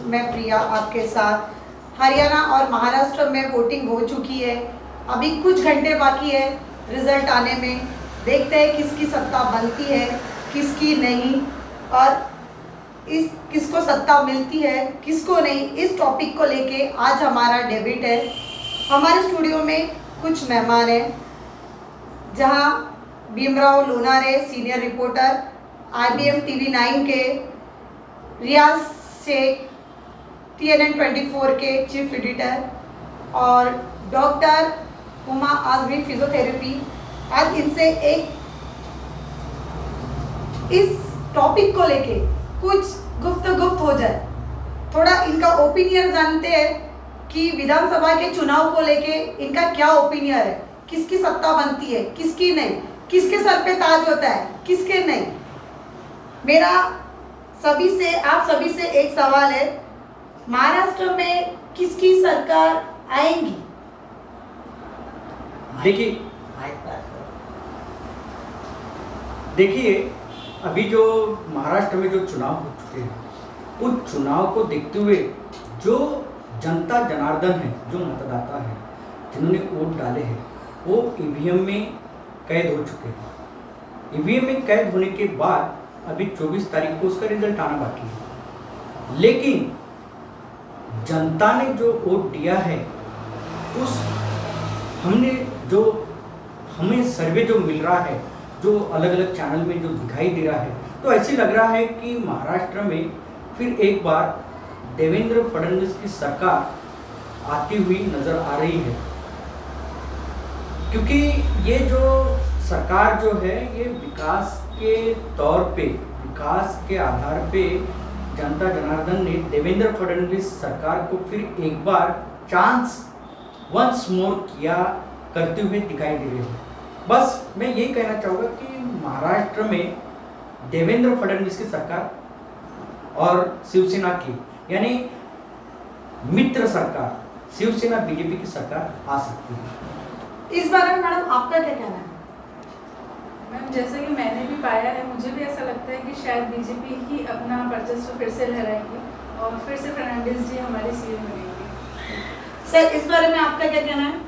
मैं प्रिया आपके साथ। हरियाणा और महाराष्ट्र में वोटिंग हो चुकी है, अभी कुछ घंटे बाकी है रिजल्ट आने में। देखते हैं किसकी सत्ता बनती है, किसकी नहीं, और इस किसको सत्ता मिलती है, किसको नहीं। इस टॉपिक को लेके आज हमारा डेबिट है। हमारे स्टूडियो में कुछ मेहमान हैं, जहां Bhimrao Lonare senior reporter, IBM TV 9 के, रियाज शेख TNN 24 के चीफ एडिटर, और डॉक्टर हुमा आजमी फिजियोथेरेपी। आज इनसे एक इस टॉपिक को लेके कुछ गुफ्तगू हो जाए, थोड़ा इनका ओपिनियन जानते हैं कि विधानसभा के चुनाव को लेके इनका क्या ओपिनियन है, किसकी सत्ता बनती है, किसकी नहीं, किसके सर पे ताज होता है, किसके नहीं। मेरा आप सभी से एक सवाल है, महाराष्ट्र में किसकी सरकार आएगी? देखिए अभी जो महाराष्ट्र में जो चुनाव हो चुके हैं, उस चुनाव को देखते हुए जो जनता जनार्दन है, जो मतदाता है, जिन्होंने वोट डाले हैं, वो EVM में कैद हो चुके हैं। EVM में कैद होने के बाद अभी 24 तारीख को उसका रिजल्ट आना बाकी है, लेकिन जनता ने जो वोट दिया है, उस हमें सर्वे जो मिल रहा है, जो अलग अलग चैनल में जो दिखाई दे रहा है, तो ऐसे लग रहा है कि महाराष्ट्र में फिर एक बार देवेंद्र फडणवीस की सरकार आती हुई नजर आ रही है। क्योंकि ये जो सरकार जो है, ये विकास के तौर पे, विकास के आधार पे जनता जनार्दन ने देवेंद्र फडणवीस सरकार को फिर एक बार चांस वंस मोर किया करते हुए दिखाई दे रहे हैं। बस मैं यही कहना चाहूँगा कि महाराष्ट्र में देवेंद्र फडणवीस की सरकार और शिवसेना की, यानी मित्र सरकार, शिवसेना BJP की सरकार आ सकती है। इस बारे में मैडम आपका क्या कहना है? मैम, जैसा कि मैंने भी पाया है, मुझे भी ऐसा लगता है कि शायद BJP ही अपना वर्चस्व फिर से लहराएगी और फिर से फर्नांडिस जी हमारे CM बनेंगे। सर, इस बारे में आपका क्या कहना है?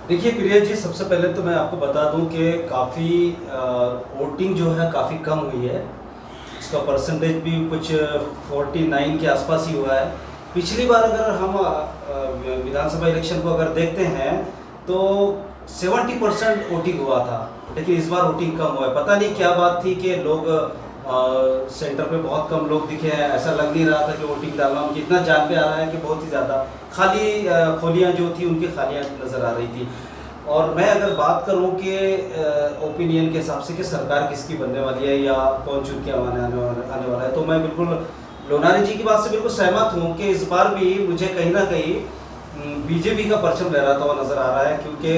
देखिए प्रिया जी, सबसे पहले तो मैं आपको बता दूं कि काफ़ी वोटिंग जो है काफ़ी कम हुई है। इसका परसेंटेज भी कुछ 49 के आसपास ही हुआ है। पिछली बार अगर हम विधानसभा इलेक्शन को अगर देखते हैं तो 70% वोटिंग हुआ था, लेकिन इस बार वोटिंग कम हुआ है। पता नहीं क्या बात थी कि लोग सेंटर पे बहुत कम लोग दिखे हैं। ऐसा लग नहीं रहा था कि वोटिंग डालना, उनकी इतना जान पे आ रहा है कि बहुत ही ज़्यादा खाली खोलियाँ जो थी उनकी खालियाँ नज़र आ रही थी। और मैं अगर बात करूं कि ओपिनियन के हिसाब से कि सरकार किसकी बनने वाली है या कौन चुन के आने वाला है, तो मैं बिल्कुल लोनारे जी की बात से बिल्कुल सहमत हूं कि इस बार भी मुझे कहीं ना कहीं BJP का परचम लहराता हुआ नज़र आ रहा है, क्योंकि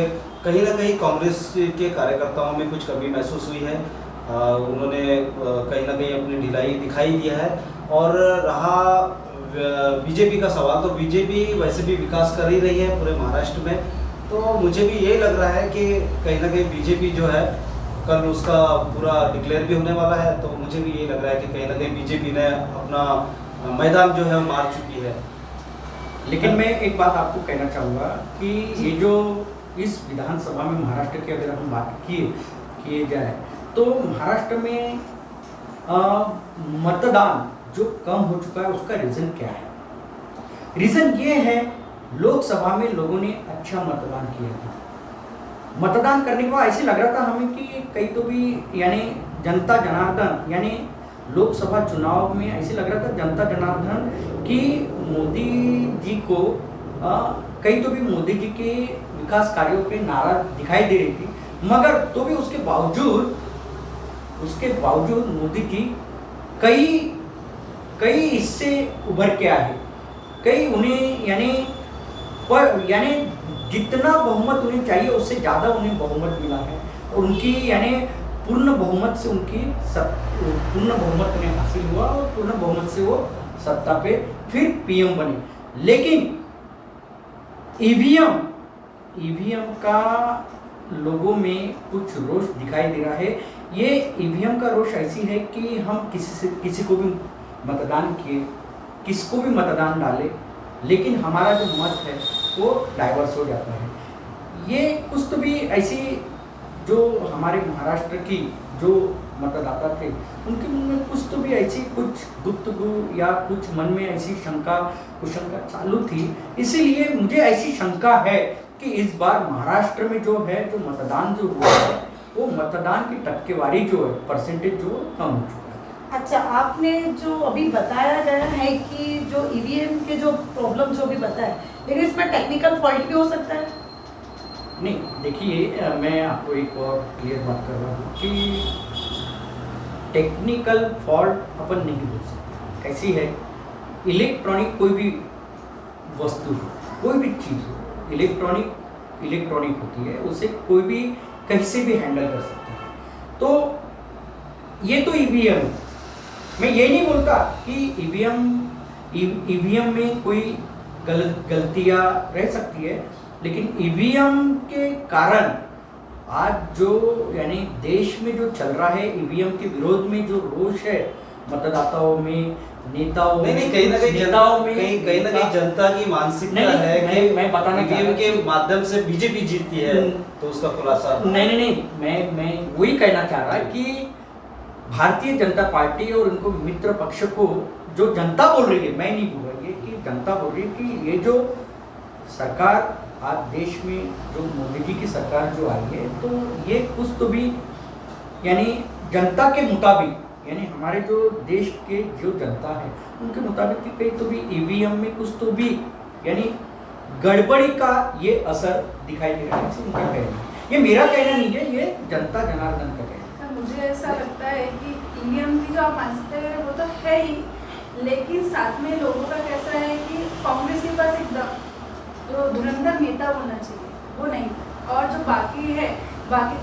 कहीं ना कहीं कांग्रेस के कार्यकर्ताओं में कुछ कमी महसूस हुई है। उन्होंने कहीं ना कहीं अपनी ढिलाई दिखाई दिया है। और रहा BJP का सवाल, तो BJP वैसे भी विकास कर ही रही है पूरे महाराष्ट्र में, तो मुझे भी यही लग रहा है कि कहीं ना कहीं BJP जो है कल उसका पूरा डिक्लेयर भी होने वाला है। तो मुझे भी यही लग रहा है कि कहीं ना कहीं BJP ने अपना मैदान जो है मार चुकी है। लेकिन मैं एक बात आपको कहना चाहूँगा कि ये जो इस विधानसभा में महाराष्ट्र की अगर हम बात किए जाए, तो महाराष्ट्र में मतदान जो कम हो चुका है, उसका रीज़न क्या है? रीज़न ये है, लोकसभा में लोगों ने अच्छा मतदान किया था। मतदान करने के बाद ऐसे लग रहा था हमें कि कहीं तो भी, यानी जनता जनार्दन, यानी लोकसभा चुनाव में ऐसे लग रहा था जनता जनार्दन कि मोदी जी को कहीं तो भी मोदी जी के विकास कार्यों पे नाराज दिखाई दे रही थी। मगर तो भी उसके बावजूद मोदी जी कई इससे उभर के आए, कई उन्हें यानी जितना बहुमत उन्हें चाहिए उससे ज़्यादा उन्हें बहुमत मिला है। और उनकी यानी पूर्ण बहुमत उन्हें हासिल हुआ और पूर्ण बहुमत से वो सत्ता पे फिर PM बने। लेकिन EVM का लोगों में कुछ रोष दिखाई दे रहा है। ये EVM का रोष ऐसी है कि हम किसी को भी मतदान किसको भी मतदान डाले, लेकिन हमारा जो मत है वो डाइवर्स हो जाता है। ये कुछ तो भी ऐसी जो हमारे महाराष्ट्र की जो मतदाता थे उनके मन में कुछ तो भी ऐसी कुछ गुप्तगु या कुछ मन में ऐसी शंका कुशंका चालू थी। इसीलिए मुझे ऐसी शंका है कि इस बार महाराष्ट्र में जो है जो मतदान जो हुआ है वो मतदान की टक्केवारी जो है परसेंटेज जो कम हो चुका है। अच्छा, आपने जो अभी बताया गया है कि जो ईवीएम के जो प्रॉब्लम जो भी बताया, लेकिन इसमें टेक्निकल फॉल्ट भी हो सकता है। नहीं, देखिए मैं आपको एक और क्लियर बात कर रहा हूँ कि टेक्निकल फॉल्ट अपन नहीं बोल सकते। कैसी है, इलेक्ट्रॉनिक कोई भी वस्तु हो, कोई भी चीज़ हो, इलेक्ट्रॉनिक होती है, उसे कोई भी कहीं से भी हैंडल कर सकता है। तो ये तो ईवीएम, मैं ये नहीं बोलता कि ईवीएम में कोई गलतियाँ रह सकती है, लेकिन ईवीएम के कारण आज जो यानी देश में जो चल रहा है ईवीएम के विरोध में जो रोष है मतदाताओं में, नेताओं में, नहीं कहीं ना कहीं नेताओं में, कहीं ना कहीं जनता की मानसिकता है कि मैं बताना ईवीएम के माध्यम से बीजेपी जीतती है, तो उसका खुलासा नहीं, मैं वही कहना चाह रहा कि भारतीय जनता पार्टी और उनको मित्र पक्ष को जो जनता बोल रही है, मैं नहीं बोल रही है कि जनता बोल रही है कि ये जो सरकार आज देश में जो मोदी जी की सरकार जो आई है, तो ये कुछ तो भी यानी जनता के मुताबिक यानी हमारे जो देश के जो जनता है उनके मुताबिक कि कहीं तो भी ईवीएम में कुछ तो भी यानी गड़बड़ी का ये असर दिखाई दे रहा है। उनका कहना, ये मेरा कहना नहीं है, ये जनता जनार्दन का कहना। मुझे ऐसा लगता है कि ईवीएम की जो आप मानसिकता है वो तो है ही, लेकिन साथ में लोगों का कैसा है कि कांग्रेस के पास एकदम जो धुरंधर नेता होना चाहिए वो नहीं, और जो बाकी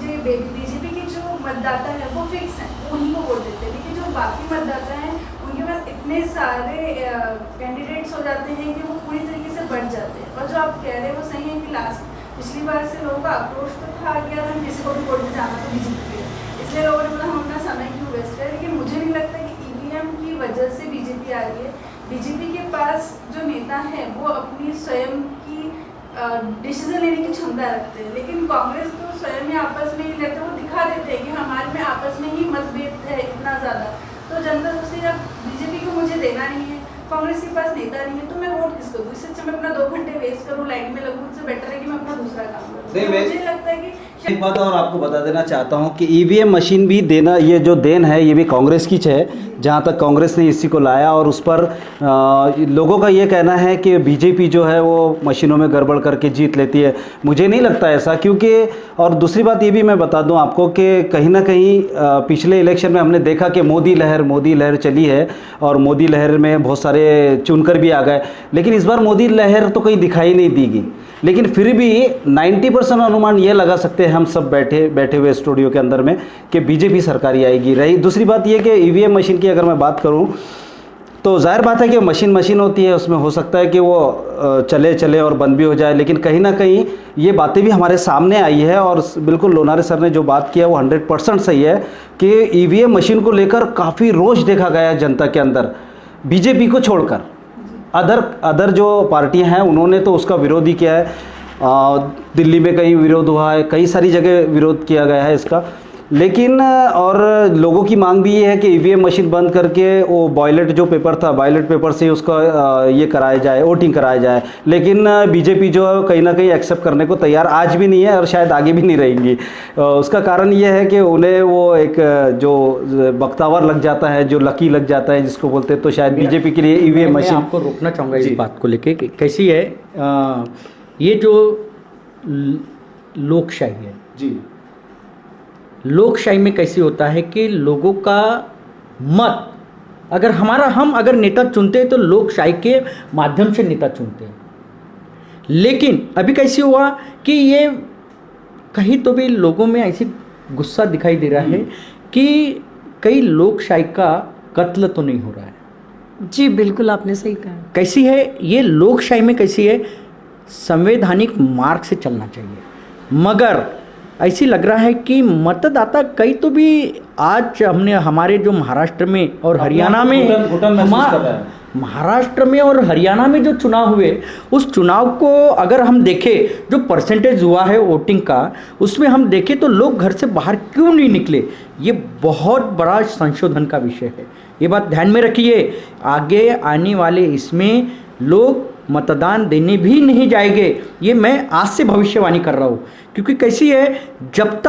जो बीजेपी के जो मतदाता है वो फिक्स हैं, उन्हीं को वोट देते हैं। लेकिन जो बाकी मतदाता हैं उनके पास इतने सारे कैंडिडेट्स हो जाते हैं कि वो पूरी तरीके से बढ़ जाते हैं। और जो आप कह रहे हैं वो सही है कि पिछली बार से लोगों का आक्रोश तो था कि अगर हम किसी को भी वोट जाना तो बीजेपी के, इसलिए लोगों ने बोला हम अपना समय क्यों वेस्ट करें। लेकिन मुझे नहीं लगता कि ईवीएम की वजह से बीजेपी आ रही है। बीजेपी के पास जो नेता है वो अपनी स्वयं की डिसीजन लेने की क्षमता रखते हैं, लेकिन कांग्रेस तो स्वयं में आपस में ही लड़ते, वो दिखा देते हैं कि हमारे में आपस में ही मतभेद है इतना ज़्यादा। तो जनता सोचती है जब बीजेपी को मुझे देना नहीं है, कांग्रेस के पास नेता नहीं है, तो मैं वोट किसको दूँ? इससे अच्छा मैं अपना 2 घंटे वेस्ट करूँ, लाइन में लगूँ, उससे बेटर है कि मैं अपना दूसरा काम करूँ। तो मुझे लगता है कि एक बात और आपको बता देना चाहता हूं कि ईवीएम मशीन भी देना, ये जो देन है ये भी कांग्रेस की है, जहां तक कांग्रेस ने इसी को लाया। और उस पर लोगों का ये कहना है कि बीजेपी जो है वो मशीनों में गड़बड़ करके जीत लेती है। मुझे नहीं लगता ऐसा, क्योंकि और दूसरी बात ये भी मैं बता दूं आपको कि कहीं ना कहीं पिछले इलेक्शन में हमने देखा कि मोदी लहर चली है और मोदी लहर में बहुत सारे चुनकर भी आ गए, लेकिन इस बार मोदी लहर तो कहीं दिखाई नहीं दी। लेकिन फिर भी 90% अनुमान ये लगा सकते हैं हम सब बैठे हुए स्टूडियो के अंदर में कि बीजेपी सरकार ही आएगी। रही दूसरी बात ये कि ईवीएम मशीन की अगर मैं बात करूं तो जाहिर बात है कि मशीन होती है, उसमें हो सकता है कि वो चले और बंद भी हो जाए, लेकिन कहीं ना कहीं ये बातें भी हमारे सामने आई है और बिल्कुल लोनारे सर ने जो बात किया वो 100% सही है कि ईवीएम मशीन को लेकर काफ़ी रोष देखा गया है जनता के अंदर, बीजेपी को छोड़कर। अदर जो पार्टियां हैं उन्होंने तो उसका विरोध ही किया है। दिल्ली में कहीं विरोध हुआ है, कई सारी जगह विरोध किया गया है इसका, लेकिन और लोगों की मांग भी ये है कि ईवीएम मशीन बंद करके वो बैलेट जो पेपर था, बैलेट पेपर से उसका ये कराया जाए, वोटिंग कराया जाए। लेकिन बीजेपी जो है कहीं ना कहीं एक्सेप्ट करने को तैयार आज भी नहीं है और शायद आगे भी नहीं रहेंगी। उसका कारण ये है कि उन्हें वो एक जो बख्तावर लग जाता है, जो लकी लग जाता है जिसको बोलते हैं, तो शायद बीजेपी के लिए ईवीएम मशीन। आपको रोकना चाहूँगा इस बात को लेके कि कैसी है ये जो लोकशाही है जी, लोकशाही में कैसे होता है कि लोगों का मत अगर हम अगर नेता चुनते हैं तो लोकशाही के माध्यम से नेता चुनते हैं। लेकिन अभी कैसे हुआ कि ये कहीं तो भी लोगों में ऐसी गुस्सा दिखाई दे रहा है कि कई लोकशाही का कत्ल तो नहीं हो रहा है। जी बिल्कुल, आपने सही कहा। कैसी है ये लोकशाही में, कैसी है संवैधानिक मार्ग से चलना चाहिए, मगर ऐसी लग रहा है कि मतदाता कई तो भी आज हमारे जो महाराष्ट्र में और हरियाणा में महाराष्ट्र में और हरियाणा में जो चुनाव हुए, उस चुनाव को अगर हम देखें, जो परसेंटेज हुआ है वोटिंग का, उसमें हम देखें तो लोग घर से बाहर क्यों नहीं निकले, ये बहुत बड़ा संशोधन का विषय है। ये बात ध्यान में रखिए, आगे आने वाले इसमें लोग मतदान देने भी नहीं जाएंगे, ये मैं आज से भविष्यवाणी कर रहा हूँ। क्योंकि कैसी है, जब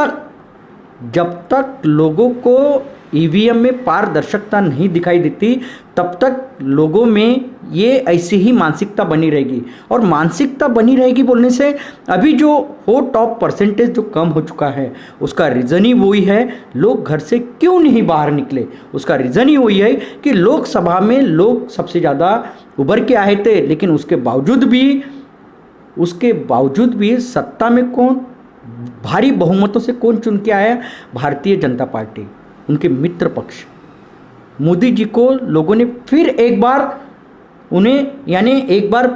तक लोगों को ईवीएम में पारदर्शिता नहीं दिखाई देती, तब तक लोगों में ये ऐसी ही मानसिकता बनी रहेगी। और मानसिकता बनी रहेगी बोलने से, अभी जो वोट ऑफ परसेंटेज जो कम हो चुका है, उसका रीज़न ही वही है, लोग घर से क्यों नहीं बाहर निकले। उसका रीज़न ही वही है कि लोकसभा में लोग सबसे ज़्यादा उभर के आए थे, लेकिन उसके बावजूद भी सत्ता में कौन, भारी बहुमतों से कौन चुन के आया? भारतीय जनता पार्टी, उनके मित्र पक्ष। मोदी जी को लोगों ने फिर एक बार उन्हें, यानी एक बार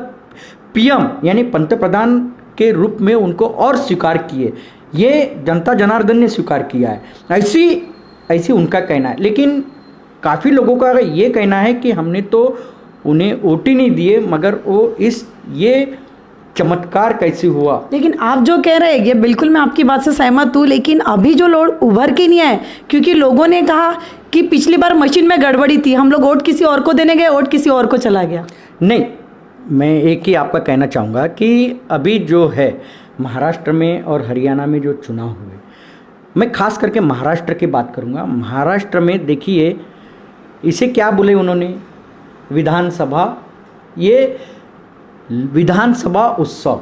पीएम यानी पंतप्रधान के रूप में उनको और स्वीकार किए, ये जनता जनार्दन ने स्वीकार किया है, ऐसी उनका कहना है। लेकिन काफ़ी लोगों का ये कहना है कि हमने तो उन्हें वोट ही नहीं दिए, मगर वो ये चमत्कार कैसे हुआ। लेकिन आप जो कह रहे हैं ये बिल्कुल मैं आपकी बात से सहमत हूँ, लेकिन अभी जो लोग उभर के नहीं आए, क्योंकि लोगों ने कहा कि पिछली बार मशीन में गड़बड़ी थी, हम लोग वोट किसी और को देने गए, वोट किसी और को चला गया। नहीं, मैं एक ही आपका कहना चाहूँगा कि अभी जो है महाराष्ट्र में और हरियाणा में जो चुनाव हुए, मैं खास करके महाराष्ट्र की बात करूँगा। महाराष्ट्र में देखिए, इसे क्या बोले उन्होंने, विधानसभा, ये विधानसभा उत्सव।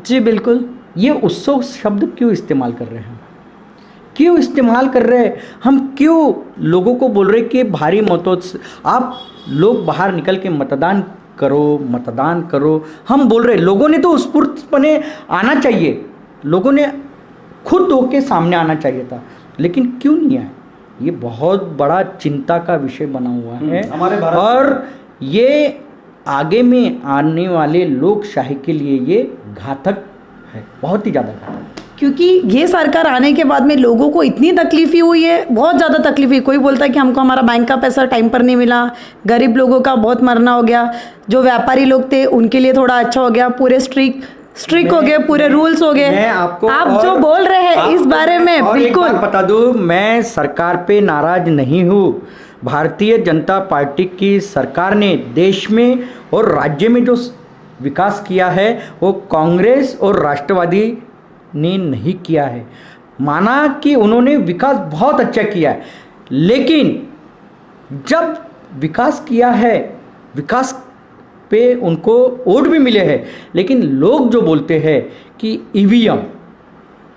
जी बिल्कुल, ये उत्सव शब्द क्यों इस्तेमाल कर रहे हैं, क्यों इस्तेमाल कर रहे हैं हम? क्यों लोगों को बोल रहे कि भारी मतों से आप लोग बाहर निकल के मतदान करो। हम बोल रहे, लोगों ने तो स्फूर्तपणे आना चाहिए, लोगों ने खुद होके सामने आना चाहिए था, लेकिन क्यों नहीं आए? ये बहुत बड़ा चिंता का विषय बना हुआ है हमारे भारत, और ये आगे में आने वाले लोकशाही के लिए ये घातक है, बहुत ही ज़्यादा घातक। क्योंकि ये सरकार आने के बाद में लोगों को इतनी तकलीफ हुई है, बहुत ज़्यादा तकलीफ हुई। कोई बोलता है कि हमको हमारा बैंक का पैसा टाइम पर नहीं मिला, गरीब लोगों का बहुत मरना हो गया, जो व्यापारी लोग थे उनके लिए थोड़ा अच्छा हो गया, पूरे स्ट्रिक हो गए, पूरे रूल्स हो गए। आप जो बोल रहे हैं इस बारे में बिल्कुल बता दूं, मैं सरकार पे नाराज नहीं हूँ। भारतीय जनता पार्टी की सरकार ने देश में और राज्य में जो विकास किया है, वो कांग्रेस और राष्ट्रवादी ने नहीं किया है। माना कि उन्होंने विकास बहुत अच्छा किया है, लेकिन जब विकास किया है, विकास पे उनको वोट भी मिले हैं, लेकिन लोग जो बोलते हैं कि ईवीएम,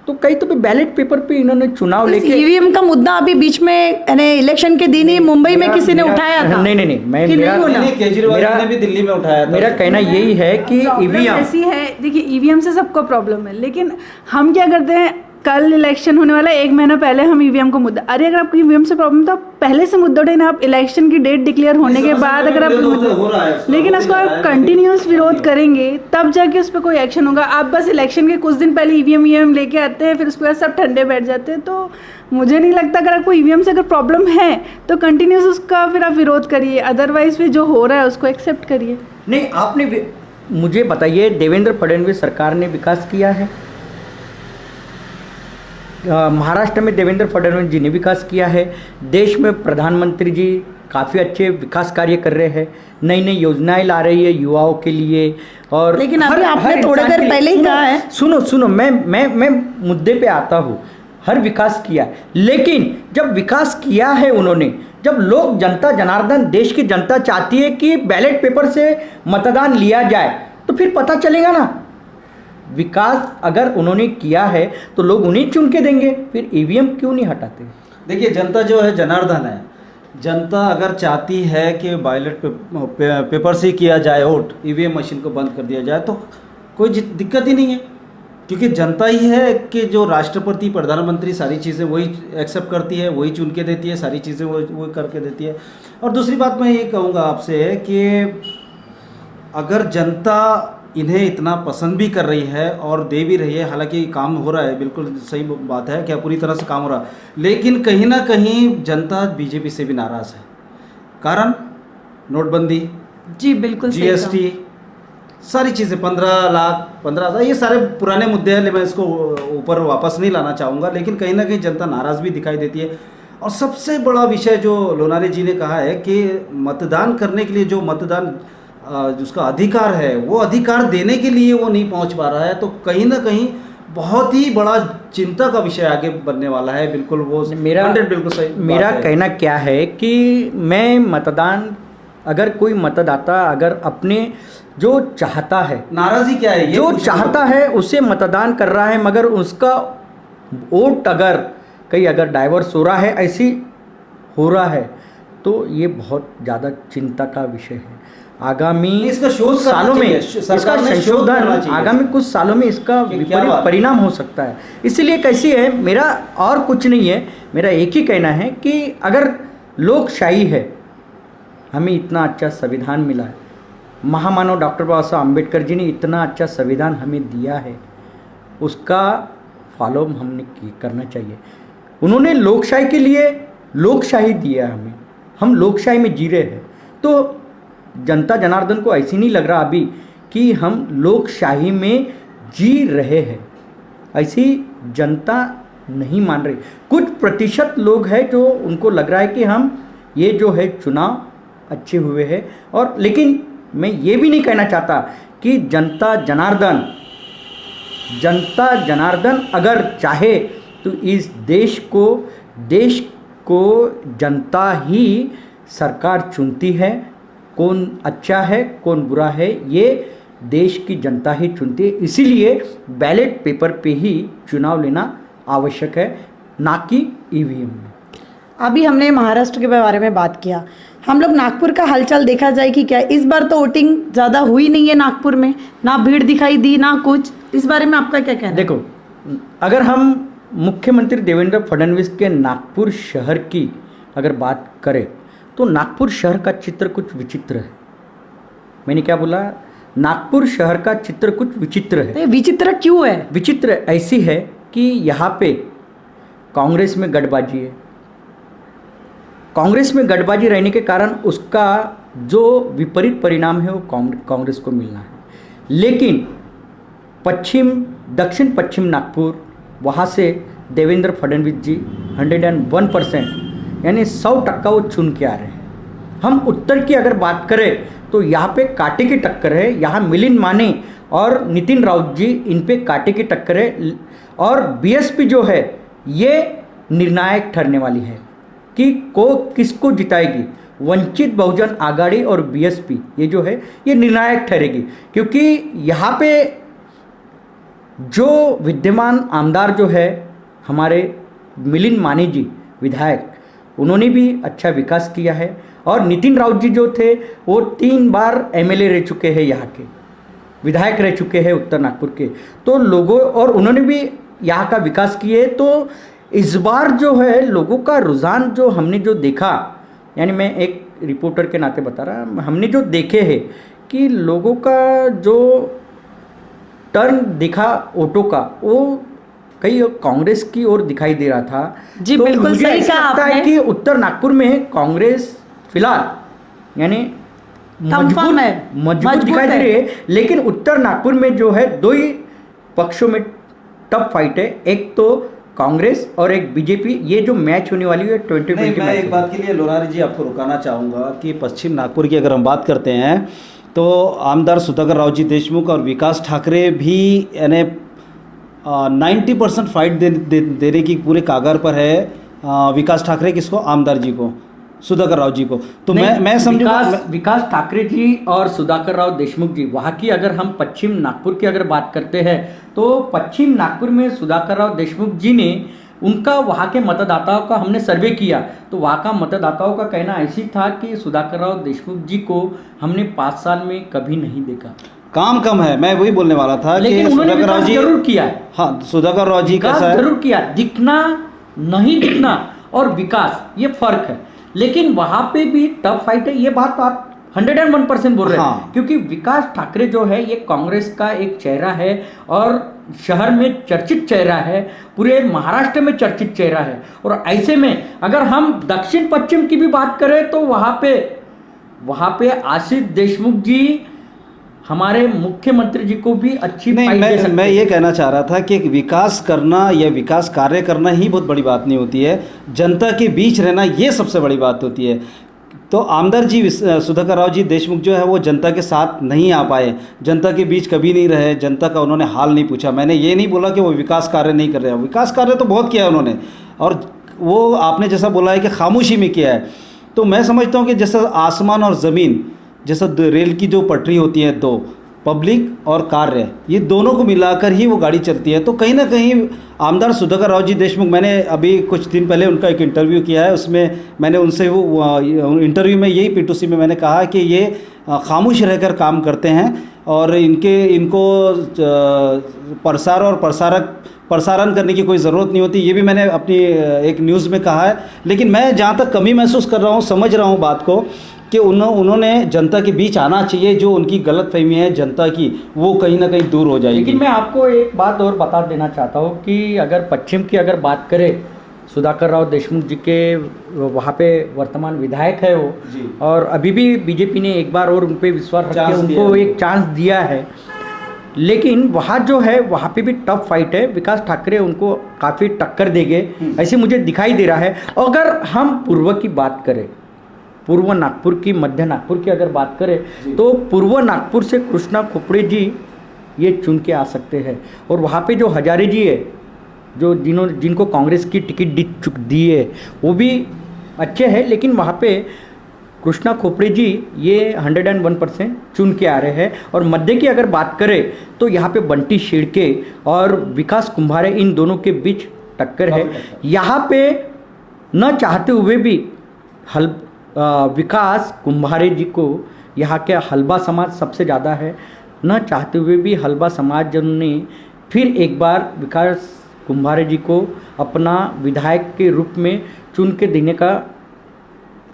तो कई तो बैलेट पेपर पे इन्होंने चुनाव लेके, ईवीएम का मुद्दा अभी बीच में इलेक्शन के दिन ही मुंबई में किसी ने उठाया था। नहीं, मैं केजरीवाल ने भी दिल्ली में उठाया था। मेरा कहना यही है कि ईवीएम ऐसी है, देखिए ईवीएम से सबको प्रॉब्लम है, लेकिन हम क्या करते हैं, कल इलेक्शन होने वाला है, 1 महीना पहले हम ईवीएम को मुद्दा, अरे अगर आपको ईवीएम से प्रॉब्लम तो पहले से मुद्दा उठाए ना, आप इलेक्शन की डेट डिक्लेयर होने के बाद अगर आप, लेकिन उसको आप कंटिन्यूस विरोध करेंगे तब जाके उस पर कोई एक्शन होगा। आप बस इलेक्शन के कुछ दिन पहले ईवीएम लेके आते हैं, फिर उसके बाद सब ठंडे बैठ जाते हैं। तो मुझे नहीं लगता, अगर आपको ईवीएम से अगर प्रॉब्लम है तो कंटिन्यूस उसका फिर आप विरोध करिए, अदरवाइज फिर जो हो रहा है उसको एक्सेप्ट करिए। नहीं, आपने मुझे बताइए, देवेंद्र फडणवीस सरकार ने विकास किया है, महाराष्ट्र में देवेंद्र फडणवीस जी ने विकास किया है, देश में प्रधानमंत्री जी काफ़ी अच्छे विकास कार्य कर रहे हैं, नई नई योजनाएं ला रही है युवाओं के लिए। और लेकिन अभी आपने थोड़ी देर पहले ही कहा है, सुनो, मैं मुद्दे पे आता हूँ। हर विकास किया, लेकिन जब विकास किया है उन्होंने, जब लोग, जनता जनार्दन, देश की जनता चाहती है कि बैलेट पेपर से मतदान लिया जाए, तो फिर पता चलेगा ना। विकास अगर उन्होंने किया है तो लोग उन्हें चुन के देंगे, फिर ईवीएम क्यों नहीं हटाते? देखिए, जनता जो है जनार्दन है, जनता अगर चाहती है कि बैलेट पेपर से किया जाए वोट, ईवीएम मशीन को बंद कर दिया जाए, तो कोई दिक्कत ही नहीं है, क्योंकि जनता ही है कि जो राष्ट्रपति, प्रधानमंत्री सारी चीज़ें वही एक्सेप्ट करती है, वही चुन के देती है, सारी चीज़ें वो करके देती है। और दूसरी बात मैं ये कहूँगा आपसे कि अगर जनता इन्हें इतना पसंद भी कर रही है और दे भी रही है, हालांकि काम हो रहा है, बिल्कुल सही बात है कि पूरी तरह से काम हो रहा है, लेकिन कहीं ना कहीं जनता बीजेपी से भी नाराज़ है। कारण नोटबंदी, जी बिल्कुल सही कहा। जीएसटी, सारी चीज़ें 15 लाख 15,000, ये सारे पुराने मुद्दे हैं, मैं इसको ऊपर वापस नहीं लाना चाहूँगा, लेकिन कहीं ना कहीं जनता नाराज़ भी दिखाई देती है। और सबसे बड़ा विषय जो लोनारे जी ने कहा है कि मतदान करने के लिए जो मतदान जिसका अधिकार है, वो अधिकार देने के लिए वो नहीं पहुंच पा रहा है, तो कहीं ना कहीं बहुत ही बड़ा चिंता का विषय आगे बनने वाला है। बिल्कुल वो बिल्कुल सही मेरा बात है। कहना क्या है कि मैं मतदान, अगर कोई मतदाता अगर अपने जो चाहता है, नाराज़ी क्या है, ये जो पूछना चाहता है उसे मतदान कर रहा है, मगर उसका वोट अगर कहीं अगर डाइवर्स हो रहा है, ऐसी हो रहा है, तो ये बहुत ज़्यादा चिंता का विषय है। आगामी इसका शोध करना सालों में चाहिए, इसका सरकार ने शोध करना संशोधन, चाहिए। आगामी कुछ सालों में इसका कि क्या विपरीत बात है? परिणाम हो सकता है। इसलिए कैसी है, मेरा और कुछ नहीं है, मेरा एक ही कहना है कि अगर लोकशाही है, हमें इतना अच्छा संविधान मिला है, महामानव डॉक्टर बाबा साहब अम्बेडकर जी ने इतना अच्छा संविधान हमें दिया है, उसका फॉलो हमने करना चाहिए। उन्होंने लोकशाही के लिए लोकशाही दिया हमें, हम लोकशाही में जी रहे हैं, तो जनता जनार्दन को ऐसी नहीं लग रहा अभी कि हम लोकशाही में जी रहे हैं, ऐसी जनता नहीं मान रही। कुछ प्रतिशत लोग हैं जो उनको लग रहा है कि हम ये जो है चुनाव अच्छे हुए हैं, और लेकिन मैं ये भी नहीं कहना चाहता कि जनता जनार्दन अगर चाहे तो इस देश को जनता ही सरकार चुनती है। कौन अच्छा है कौन बुरा है ये देश की जनता ही चुनती है, इसीलिए बैलेट पेपर पे ही चुनाव लेना आवश्यक है, ना कि ईवीएम में। अभी हमने महाराष्ट्र के बारे में बात किया, हम लोग नागपुर का हालचाल देखा जाए कि क्या इस बार तो वोटिंग ज़्यादा हुई नहीं है नागपुर में, ना भीड़ दिखाई दी ना कुछ, इस बारे में आपका क्या कहना है? देखो, अगर हम मुख्यमंत्री देवेंद्र फडणवीस के नागपुर शहर की अगर बात करें तो नागपुर शहर का चित्र कुछ विचित्र है। मैंने क्या बोला? नागपुर शहर का चित्र कुछ विचित्र है। तो ये विचित्र क्यों है? विचित्र ऐसी है कि यहाँ पे कांग्रेस में गठबाजी है, कांग्रेस में गठबाजी रहने के कारण उसका जो विपरीत परिणाम है वो कांग्रेस को मिलना है। लेकिन दक्षिण पश्चिम नागपुर, वहाँ से देवेंद्र फडणवीस जी 101% यानी 100% वो चुन के आ रहे हैं। हम उत्तर की अगर बात करें तो यहाँ पे कांटे की टक्कर है, यहाँ मिलिंद माने और नितिन राउत जी इन पे कांटे की टक्कर है, और बीएसपी जो है ये निर्णायक ठहरने वाली है कि किसको जिताएगी। वंचित बहुजन आघाड़ी और बीएसपी ये जो है ये निर्णायक ठहरेगी, क्योंकि यहाँ पे जो विद्यमान आमदार जो है हमारे मिलिंद माने जी विधायक, उन्होंने भी अच्छा विकास किया है, और नितिन राउत जी जो थे वो 3 बार एमएलए रह चुके हैं, यहाँ के विधायक रह चुके हैं उत्तर नागपुर के, तो लोगों और उन्होंने भी यहाँ का विकास किए। तो इस बार जो है लोगों का रुझान जो हमने जो देखा, यानी मैं एक रिपोर्टर के नाते बता रहा, हमने जो देखे हैं कि लोगों का जो टर्न दिखा वोटों का वो कई कांग्रेस की ओर दिखाई दे रहा था। जी, तो बिल्कुल मुझे सही ऐसा कहा लगता है आपने। कि उत्तर नागपुर में कांग्रेस फिलहाल यानी कंफर्म है, मजबूत मजबूत दिखाई दे है। रही है, लेकिन उत्तर नागपुर में जो है 2 ही पक्षों में टफ फाइट है, एक तो कांग्रेस और एक बीजेपी। ये जो मैच होने वाली है 2020 नहीं, मैं एक बात के लिए लोनारी जी आपको रुकाना चाहूँगा कि पश्चिम नागपुर की अगर हम बात करते हैं तो आमदार सुधाकर रावजी देशमुख और विकास ठाकरे भी यानी 90% फाइट देने की पूरे कागार पर है। विकास ठाकरे किसको? आमदार जी को, सुधाकर राव जी को। तो मैं समझूंगा विकास ठाकरे जी और सुधाकर राव देशमुख जी, वहाँ की अगर हम पश्चिम नागपुर की अगर बात करते हैं तो पश्चिम नागपुर में सुधाकर राव देशमुख जी ने उनका वहाँ के मतदाताओं का हमने सर्वे किया, तो वहाँ का मतदाताओं का कहना ऐसी था कि सुधाकर राव देशमुख जी को हमने 5 साल में कभी नहीं देखा, काम कम है। मैं वही बोलने वाला था, लेकिन उन्होंने विकास जरूर किया है। हाँ, सुधाकर राव जी विकास कैसा है? जरूर किया, दिखना नहीं दिखना और विकास ये फर्क है, लेकिन वहां पे भी टफ फाइट है। ये बात तो आप 101% बोल रहे हैं। हाँ। क्योंकि विकास ठाकरे जो है ये कांग्रेस का एक चेहरा है और शहर में चर्चित चेहरा है, पूरे महाराष्ट्र में चर्चित चेहरा है। और ऐसे में अगर हम दक्षिण पश्चिम की भी बात करें तो वहां पे वहाँ पे आशीष देशमुख जी हमारे मुख्यमंत्री जी को भी अच्छी नहीं, फाइट दे सकते मैं हैं। ये कहना चाह रहा था कि विकास करना या विकास कार्य करना ही बहुत बड़ी बात नहीं होती है, जनता के बीच रहना ये सबसे बड़ी बात होती है। तो आमदार जी सुधाकर राव जी देशमुख जो है वो जनता के साथ नहीं आ पाए, जनता के बीच कभी नहीं रहे, जनता का उन्होंने हाल नहीं पूछा। मैंने ये नहीं बोला कि वो विकास कार्य नहीं कर रहे हैं, विकास कार्य तो बहुत किया है उन्होंने, और वो आपने जैसा बोला है कि खामोशी में किया है। तो मैं समझता हूँ कि जैसा आसमान और ज़मीन, जैसा रेल की जो पटरी होती है दो, पब्लिक और कार्य, ये दोनों को मिलाकर ही वो गाड़ी चलती है। तो कहीं ना कहीं आमदार सुधाकर राव जी देशमुख, मैंने अभी कुछ दिन पहले उनका एक इंटरव्यू किया है, उसमें मैंने उनसे वो इंटरव्यू में यही P2C में मैंने कहा कि ये खामोश रहकर काम करते हैं और इनको प्रसार और प्रसारण करने की कोई ज़रूरत नहीं होती। ये भी मैंने अपनी एक न्यूज़ में कहा है। लेकिन मैं जहाँ तक कमी महसूस कर रहा हूँ, समझ रहा हूँ बात को, कि उन्होंने जनता के बीच आना चाहिए। जो उनकी गलतफहमी है जनता की, वो कहीं ना कहीं दूर हो जाएगी। लेकिन मैं आपको एक बात और बता देना चाहता हूँ कि अगर पश्चिम की अगर बात करें, सुधाकर राव देशमुख जी के वहाँ पे वर्तमान विधायक है वो जी। और अभी भी बीजेपी ने एक बार और उन पर विश्वास रख के उनको एक चांस दिया है। लेकिन वहाँ जो है वहाँ पे भी टफ फाइट है, विकास ठाकरे उनको काफ़ी टक्कर देंगे ऐसे मुझे दिखाई दे रहा है। अगर हम पूर्व की बात करें, पूर्व नागपुर की, मध्य नागपुर की अगर बात करें तो पूर्व नागपुर से कृष्णा खोपड़े जी ये चुन के आ सकते हैं। और वहाँ पे जो हजारे जी है, जो जिनको कांग्रेस की टिकट दी है, वो भी अच्छे हैं। लेकिन वहाँ पे कृष्णा खोपड़े जी ये 101% चुन के आ रहे हैं। और मध्य की अगर बात करें तो यहाँ पे बंटी शेड़के और विकास कुंभारे, इन दोनों के बीच टक्कर है। यहाँ पे न चाहते हुए भी विकास कुंभारे जी को, यहाँ के हलबा समाज सबसे ज़्यादा है, न चाहते हुए भी हलबा समाज ने फिर एक बार विकास कुंभारे जी को अपना विधायक के रूप में चुन के देने का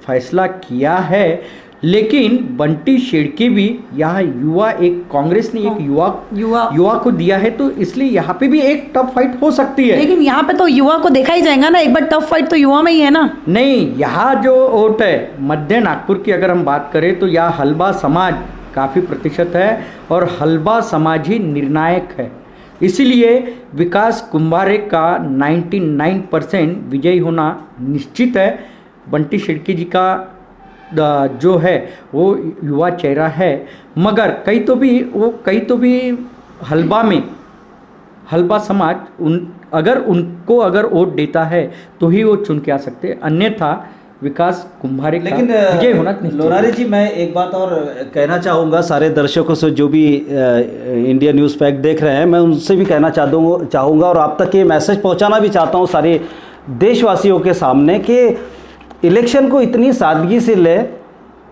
फैसला किया है। लेकिन बंटी शेड़के भी यहाँ युवा, एक कांग्रेस ने एक युवा को दिया है, तो इसलिए यहाँ पे भी एक टफ फाइट हो सकती है। लेकिन यहाँ पे तो युवा को देखा ही जाएगा ना, एक बार टफ फाइट तो युवा में ही है ना। नहीं, यहाँ जो वोट है मध्य नागपुर की अगर हम बात करें तो यहाँ हलबा समाज काफ़ी प्रतिशत है और हलबा समाज ही निर्णायक है। इसीलिए विकास कुंभारे का 99% विजयी होना निश्चित है। बंटी शेड़के जी का जो है वो युवा चेहरा है, मगर कई तो भी हलबा समाज अगर वोट देता है तो ही वो चुन के आ सकते हैं, अन्यथा विकास कुंभारे का विजय होना निश्चित है। लोनारी जी, मैं एक बात और कहना चाहूँगा सारे दर्शकों से जो भी इंडिया न्यूज़ फैक्ट देख रहे हैं, मैं उनसे भी कहना चाहूँगा और आप तक ये मैसेज पहुँचाना भी चाहता हूँ सारे देशवासियों के सामने कि इलेक्शन को इतनी सादगी से ले,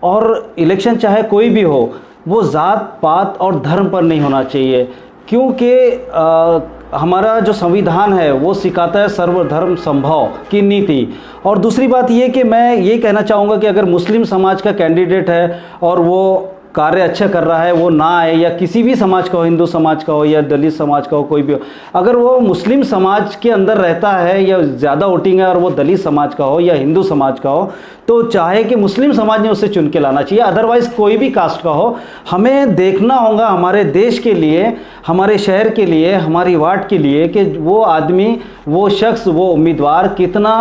और इलेक्शन चाहे कोई भी हो, वो ज़ात पात और धर्म पर नहीं होना चाहिए। क्योंकि हमारा जो संविधान है वो सिखाता है सर्वधर्म समभाव की नीति। और दूसरी बात ये कि मैं ये कहना चाहूँगा कि अगर मुस्लिम समाज का कैंडिडेट है और वो कार्य अच्छा कर रहा है, वो ना आए, या किसी भी समाज का हो, हिंदू समाज का हो या दलित समाज का हो, कोई भी हो, अगर वो मुस्लिम समाज के अंदर रहता है या ज़्यादा वोटिंग है और वो दलित समाज का हो या हिंदू समाज का हो, तो चाहे कि मुस्लिम समाज ने उसे चुन के लाना चाहिए, अदरवाइज़ कोई भी कास्ट का हो। हमें देखना होगा हमारे देश के लिए, हमारे शहर के लिए, हमारी वार्ड के लिए कि वो आदमी, वो शख्स, वो उम्मीदवार कितना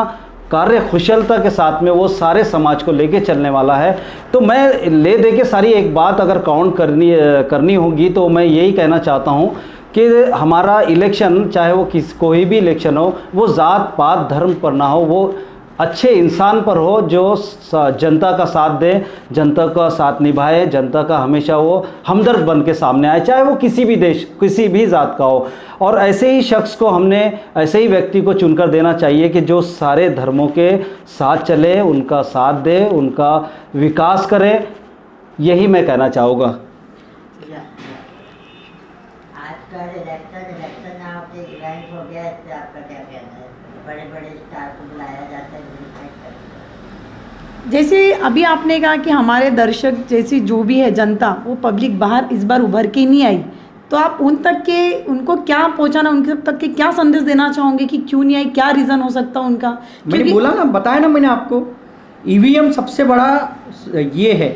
कार्य कुशलता के साथ में वो सारे समाज को लेके चलने वाला है। तो मैं ले दे के सारी एक बात अगर काउंट करनी होगी तो मैं यही कहना चाहता हूँ कि हमारा इलेक्शन, चाहे वो कोई भी इलेक्शन हो, वो ज़ात पात धर्म पर ना हो, वो अच्छे इंसान पर हो जो जनता का साथ दे, जनता का साथ निभाए, जनता का हमेशा वो हमदर्द बन के सामने आए, चाहे वो किसी भी देश, किसी भी ज़ात का हो। और ऐसे ही शख्स को हमने, ऐसे ही व्यक्ति को चुनकर देना चाहिए कि जो सारे धर्मों के साथ चले, उनका साथ दे, उनका विकास करे। यही मैं कहना चाहूँगा। आज का इलेक्शन आपके रैंक हो गया है, तो आपका क्या कहना है? बड़े बड़े स्टार को बुलाया जाता है, जैसे अभी आपने कहा कि हमारे दर्शक जैसी जो भी है जनता, वो पब्लिक बाहर इस बार उभर के नहीं आई, तो आप उनको क्या पहुंचाना, उनके तक के क्या संदेश देना चाहोगे कि क्यों नहीं आई, क्या रीज़न हो सकता है उनका? मैंने बोला ना, बताया ना मैंने आपको, ईवीएम सबसे बड़ा ये है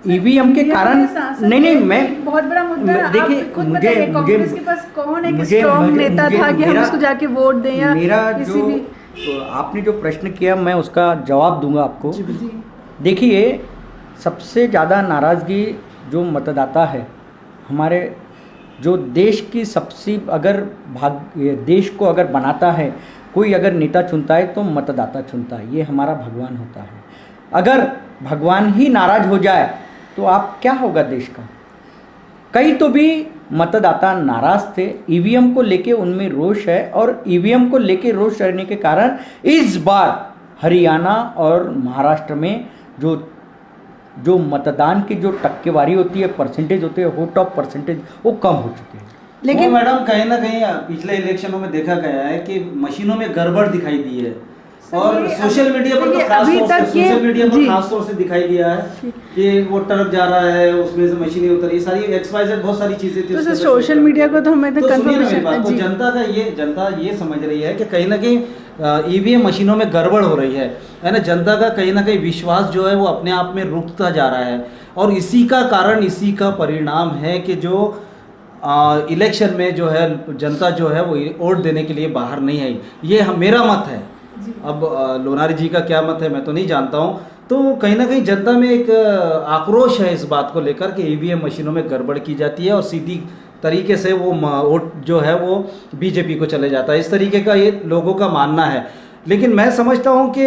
ईवीएम के कारण सांसद नहीं है, मैं बहुत बड़ा मुद्दा है। देखिए, आप खुद मुझे- बताइए, कांग्रेस मुझे- के पास कौन एक मुझे- स्ट्रॉन्ग मुझे- नेता मुझे- था कि हम मेरा- उसको जाके वोट दें या मेरा किसी जो भी तो आपने जो प्रश्न किया मैं उसका जवाब दूंगा आपको। जी देखिए, सबसे ज़्यादा नाराज़गी जो मतदाता है हमारे, जो देश की सबसे अगर देश को अगर बनाता है, कोई अगर नेता चुनता है तो मतदाता चुनता है, ये हमारा भगवान होता है। अगर भगवान ही नाराज़ हो जाए तो आप क्या होगा देश का। कई तो भी मतदाता नाराज़ थे, ईवीएम को लेके उनमें रोष है, और ईवीएम को लेके रोष रहने के कारण इस बार हरियाणा और महाराष्ट्र में जो मतदान की जो टक्केवारी होती है, परसेंटेज होते हैं, वोट ऑफ परसेंटेज वो कम हो चुके हैं। लेकिन मैडम कहीं ना कहीं पिछले इलेक्शनों में देखा गया है कि मशीनों में गड़बड़ दिखाई दी है, और सोशल मीडिया पर तो खास तौर से खास तौर से दिखाई दिया है कि वो ट्रक जा रहा है, उसमें से मशीनें उतरी, सारी एक्सवाइजेड बहुत सारी चीजें थी। तो सोशल मीडिया को तो हमें तो कंफर्मेशन, जनता ये समझ रही है कि कहीं ना कहीं ईवीएम मशीनों में गड़बड़ हो रही है ना। जनता का कहीं ना कहीं विश्वास जो है वो अपने आप में रुकता जा रहा है, और इसी का कारण, इसी का परिणाम है कि जो इलेक्शन में जो है जनता जो है वो वोट देने के लिए बाहर नहीं आई। ये मेरा मत है। अब लोनारी जी का क्या मत है मैं तो नहीं जानता हूँ। तो कहीं ना कहीं जनता में एक आक्रोश है इस बात को लेकर कि ईवीएम मशीनों में गड़बड़ की जाती है, और सीधी तरीके से वो वोट जो है वो बीजेपी को चले जाता है। इस तरीके का ये लोगों का मानना है। लेकिन मैं समझता हूँ कि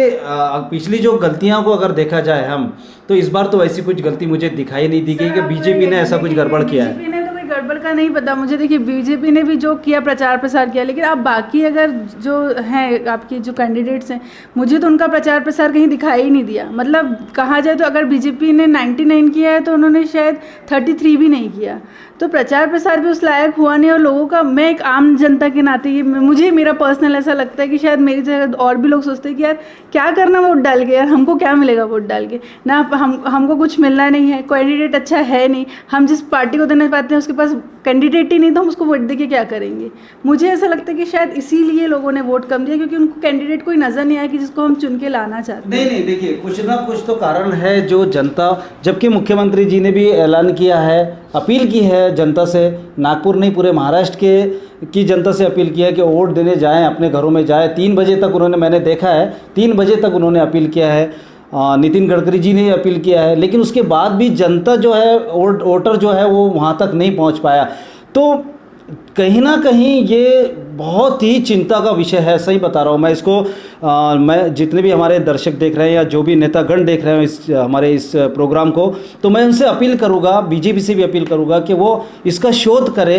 पिछली जो गलतियाँ को अगर देखा जाए हम, तो इस बार तो ऐसी कुछ गलती मुझे दिखाई नहीं दी गई कि बीजेपी ने ऐसा कुछ गड़बड़ किया है। बीजेपी ने तो कोई गड़बड़ का नहीं पता मुझे। देखिए, बीजेपी ने भी जो किया, प्रचार प्रसार किया, लेकिन आप बाकी अगर जो हैं आपके जो कैंडिडेट्स हैं, मुझे तो उनका प्रचार प्रसार कहीं दिखाई ही नहीं दिया। मतलब कहा जाए तो अगर बीजेपी ने 99 किया है तो उन्होंने शायद 33 भी नहीं किया। तो प्रचार प्रसार भी उस लायक हुआ नहीं। और लोगों का, मैं एक आम जनता के नाते ये मुझे मेरा पर्सनल ऐसा लगता है कि शायद मेरी जगह और भी लोग सोचते हैं कि यार क्या करना वोट डाल के, यार हमको क्या मिलेगा वोट डाल के, ना हमको कुछ मिलना नहीं है, कैंडिडेट अच्छा है नहीं, हम जिस पार्टी को देना चाहते हैं उसके पास कैंडिडेट ही नहीं, तो हम उसको वोट दे के क्या करेंगे। मुझे ऐसा लगता है कि शायद इसीलिए लोगों ने वोट कम दिया, क्योंकि उनको कैंडिडेट कोई नज़र नहीं आया कि जिसको हम चुन के लाना चाहते हैं। नहीं, देखिए कुछ ना कुछ तो कारण है जो जनता, जबकि मुख्यमंत्री जी ने भी ऐलान किया है, अपील की है जनता से, नागपुर नहीं पूरे महाराष्ट्र की जनता से अपील किया है कि वोट देने जाएं, अपने घरों में जाएं। 3 बजे तक उन्होंने, मैंने देखा है 3 बजे तक उन्होंने अपील किया है। नितिन गडकरी जी ने अपील किया है, लेकिन उसके बाद भी जनता जो है, वोटर जो है वो वहाँ तक नहीं पहुँच पाया। तो कहीं ना कहीं ये बहुत ही चिंता का विषय है। सही बता रहा हूँ मैं इसको। मैं जितने भी हमारे दर्शक देख रहे हैं या जो भी नेतागण देख रहे हैं हमारे इस प्रोग्राम को, तो मैं उनसे अपील करूँगा, बीजेपी से भी अपील करूँगा कि वो इसका शोध करे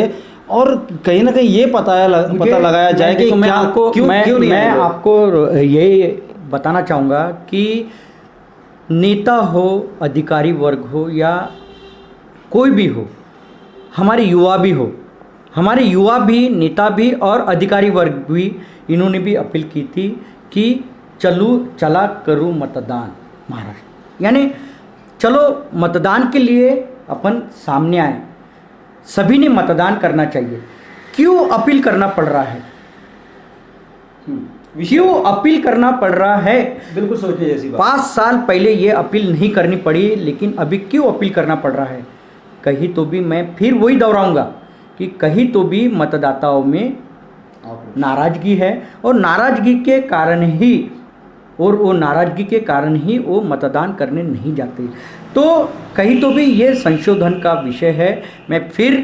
और कहीं ना कहीं ये पता लगाया जाए कि मैं आपको ये बताना चाहूँगा कि नेता हो, अधिकारी वर्ग हो या कोई भी हो, हमारे युवा भी हो, हमारे युवा भी, नेता भी और अधिकारी वर्ग भी, इन्होंने भी अपील की थी कि चला करूँ मतदान महाराष्ट्र, यानी चलो मतदान के लिए अपन सामने आए, सभी ने मतदान करना चाहिए। क्यों अपील करना पड़ रहा है, क्यों अपील करना पड़ रहा है? बिल्कुल सोचिए जैसी बात। 5 साल पहले ये अपील नहीं करनी पड़ी, लेकिन अभी क्यों अपील करना पड़ रहा है? कहीं तो भी, मैं फिर वही दोहराऊंगा कि कहीं तो भी मतदाताओं में नाराज़गी है, और नाराज़गी के कारण ही, और वो नाराज़गी के कारण ही वो मतदान करने नहीं जाते। तो कहीं तो भी ये संशोधन का विषय है। मैं फिर,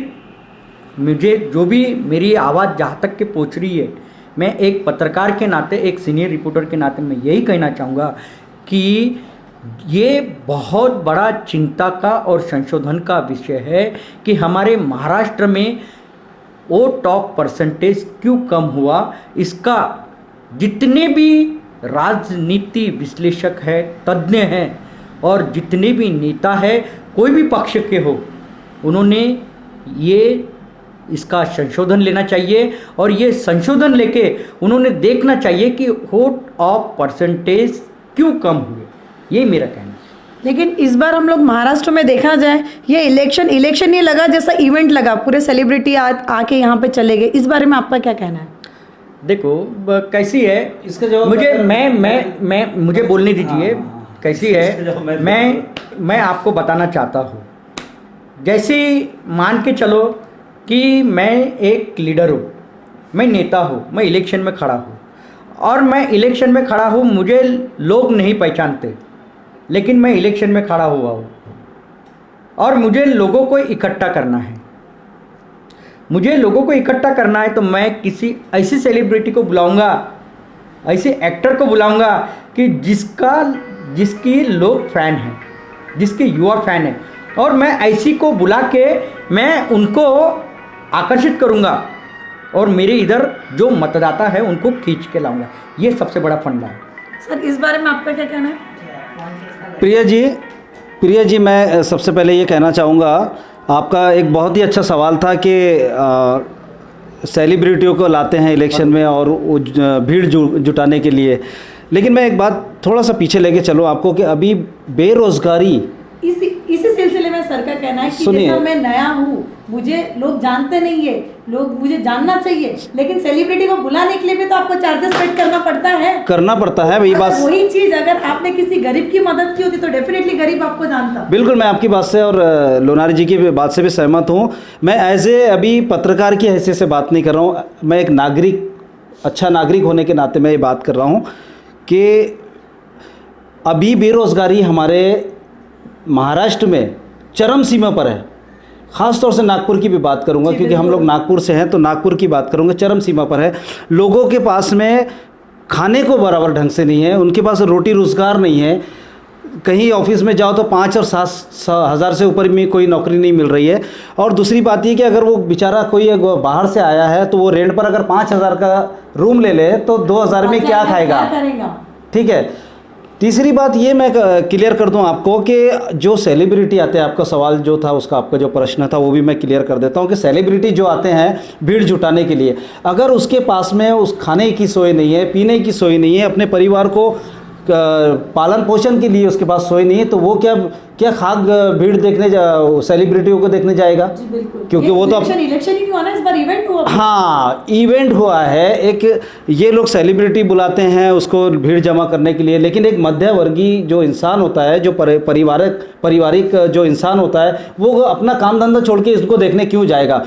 मुझे जो भी मेरी आवाज़ जहाँ तक के पहुँच रही है, मैं एक पत्रकार के नाते, एक सीनियर रिपोर्टर के नाते मैं यही कहना चाहूँगा कि ये बहुत बड़ा चिंता का और संशोधन का विषय है कि हमारे महाराष्ट्र में वोट ऑफ परसेंटेज क्यों कम हुआ। इसका जितने भी राजनीति विश्लेषक है, तज्ञ हैं, और जितने भी नेता है, कोई भी पक्ष के हो, उन्होंने ये इसका संशोधन लेना चाहिए, और ये संशोधन लेके उन्होंने देखना चाहिए कि वोट ऑफ परसेंटेज क्यों कम हुए। ये मेरा कहना है। लेकिन इस बार हम लोग महाराष्ट्र में देखा जाए, ये इलेक्शन ये लगा जैसा इवेंट लगा, पूरे सेलिब्रिटी आके यहाँ पे चले गए। इस बारे में आपका क्या कहना है? देखो कैसी है इसका जवाब मुझे, मैं मुझे बोलने दीजिए। कैसी है मैं आपको बताना चाहता हूँ। जैसे मान के चलो कि मैं एक लीडर हूँ, मैं नेता हूँ, मैं इलेक्शन में खड़ा हूँ और मैं इलेक्शन में खड़ा हूँ, मुझे लोग नहीं पहचानते, लेकिन मैं इलेक्शन में खड़ा हुआ हूँ और मुझे लोगों को इकट्ठा करना है। मुझे लोगों को इकट्ठा करना है तो मैं किसी ऐसी सेलिब्रिटी को बुलाऊंगा, ऐसे एक्टर को बुलाऊंगा कि जिसकी लोग फ़ैन हैं, जिसके युवा फ़ैन हैं, और मैं ऐसी को बुला के मैं उनको आकर्षित करूंगा और मेरे इधर जो मतदाता है उनको खींच के लाऊंगा। ये सबसे बड़ा फंडा है। सर इस बारे में आपका क्या कहना है? प्रिया जी मैं सबसे पहले ये कहना चाहूँगा, आपका एक बहुत ही अच्छा सवाल था कि सेलिब्रिटियों को लाते हैं इलेक्शन में और भीड़ जुटाने के लिए, लेकिन मैं एक बात थोड़ा सा पीछे लेके चलो आपको कि अभी बेरोजगारी, इसी सिलसिले में सर का कहना है कि जैसा मैं नया हूँ, मुझे लोग जानते नहीं है, लोग मुझे जानना चाहिए, लेकिन सेलिब्रिटी को बुलाने के लिए भी तो आपको चार्जेस पेड करना पड़ता है वही बात। वही चीज अगर आपने किसी गरीब की मदद की होती तो डेफिनेटली गरीब आपको जानता। बिल्कुल, मैं आपकी बात से और लोनारी जी की बात से भी सहमत हूँ। मैं एज ए अभी पत्रकार की हैसियत से बात नहीं कर रहा हूँ, मैं एक नागरिक, अच्छा नागरिक होने के नाते मैं ये बात कर रहा हूँ कि अभी बेरोजगारी हमारे महाराष्ट्र में चरम सीमा पर है। ख़ास तौर से नागपुर की भी बात करूंगा क्योंकि हम लोग नागपुर से हैं, तो नागपुर की बात करूंगा, चरम सीमा पर है। लोगों के पास में खाने को बराबर ढंग से नहीं है, उनके पास रोटी रोज़गार नहीं है। कहीं ऑफिस में जाओ तो 5 और 7 हज़ार से ऊपर में कोई नौकरी नहीं मिल रही है। और दूसरी बात ये कि अगर वो बेचारा कोई बाहर से आया है तो वो रेंट पर अगर 5,000 का रूम ले ले तो 2,000 में क्या खाएगा? ठीक है। तीसरी बात ये मैं क्लियर कर दूं आपको कि जो सेलिब्रिटी आते हैं, आपका सवाल जो था उसका, आपका जो प्रश्न था वो भी मैं क्लियर कर देता हूं कि सेलिब्रिटी जो आते हैं भीड़ जुटाने के लिए, अगर उसके पास में उस खाने की सोई नहीं है, पीने की सोई नहीं है, अपने परिवार को पालन पोषण के लिए उसके पास सोई नहीं है, तो वो क्या खाक भीड़ देखने सेलिब्रिटियों को देखने जाएगा? जी बिल्कुल, क्योंकि वो तो इलेक्शन ही नहीं हुआ ना, इस बार इवेंट हुआ। हाँ, इवेंट हुआ है एक, ये लोग सेलिब्रिटी बुलाते हैं उसको भीड़ जमा करने के लिए, लेकिन एक मध्यवर्गीय जो इंसान होता है, जो पारिवारिक जो इंसान होता है, वो अपना काम धंधा छोड़ के इसको देखने क्यों जाएगा?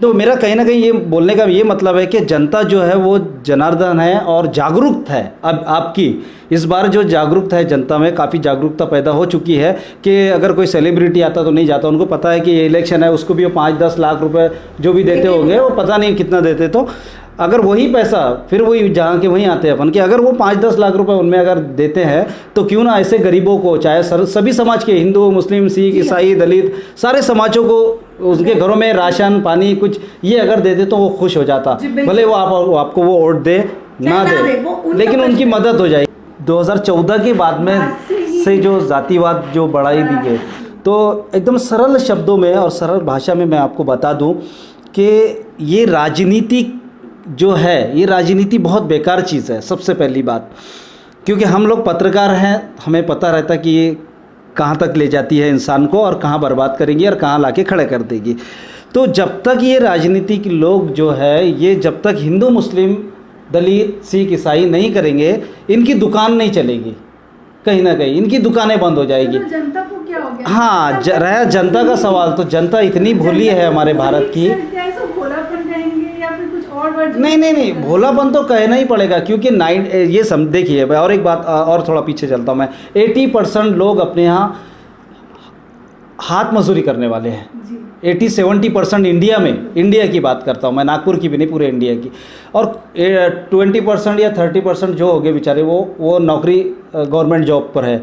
तो मेरा कहीं ना कहीं ये बोलने का ये मतलब है कि जनता जो है वो जनार्दन है और जागरूक है। अब आपकी इस बार जो जागरूकता है जनता में, काफ़ी जागरूकता पैदा हो चुकी है कि अगर कोई सेलिब्रिटी आता तो नहीं जाता। उनको पता है कि ये इलेक्शन है, उसको भी वो 5-10 लाख रुपए जो भी देते होंगे, वो पता नहीं कितना देते, तो अगर वही पैसा फिर वही जहाँ के वहीं आते हैं अपन कि अगर वो 5-10 लाख रुपए उनमें अगर देते हैं तो क्यों ना ऐसे गरीबों को, चाहे सभी समाज के, हिंदू, मुस्लिम, सिख, ईसाई, दलित, सारे समाजों को उनके घरों में राशन पानी कुछ ये अगर देते तो वो खुश हो जाता। भले वो आपको वो वोट दे ना दे, लेकिन उनकी मदद हो जाएगी। 2014 के बाद में से जो जातिवाद जो बढ़ाई दी गई, तो एकदम सरल शब्दों में और सरल भाषा में मैं आपको बता दूं कि ये राजनीति जो है, ये राजनीति बहुत बेकार चीज़ है। सबसे पहली बात, क्योंकि हम लोग पत्रकार हैं, हमें पता रहता कि ये कहाँ तक ले जाती है इंसान को और कहाँ बर्बाद करेंगी और कहाँ लाके खड़े कर देगी। तो जब तक ये राजनीतिक लोग जो है, ये जब तक हिंदू, मुस्लिम, दलित, सिख, ईसाई नहीं करेंगे, इनकी दुकान नहीं चलेगी। कहीं ना कहीं इनकी दुकानें बंद हो जाएगी। तो जनता को क्या हो गया? हाँ, रहा जनता का सवाल, तो जनता इतनी भोली है हमारे भारत की। नहीं, भोलापन तो कहना ही पड़ेगा, क्योंकि ये देखिए, और एक बात और थोड़ा पीछे चलता हूँ मैं, 80% लोग अपने यहाँ हाथ मजदूरी करने वाले हैं। 80-70% इंडिया की बात करता हूँ मैं, नागपुर की भी नहीं, पूरे इंडिया की। और 20% या 30% जो हो गए बेचारे, वो नौकरी गवर्नमेंट जॉब पर है,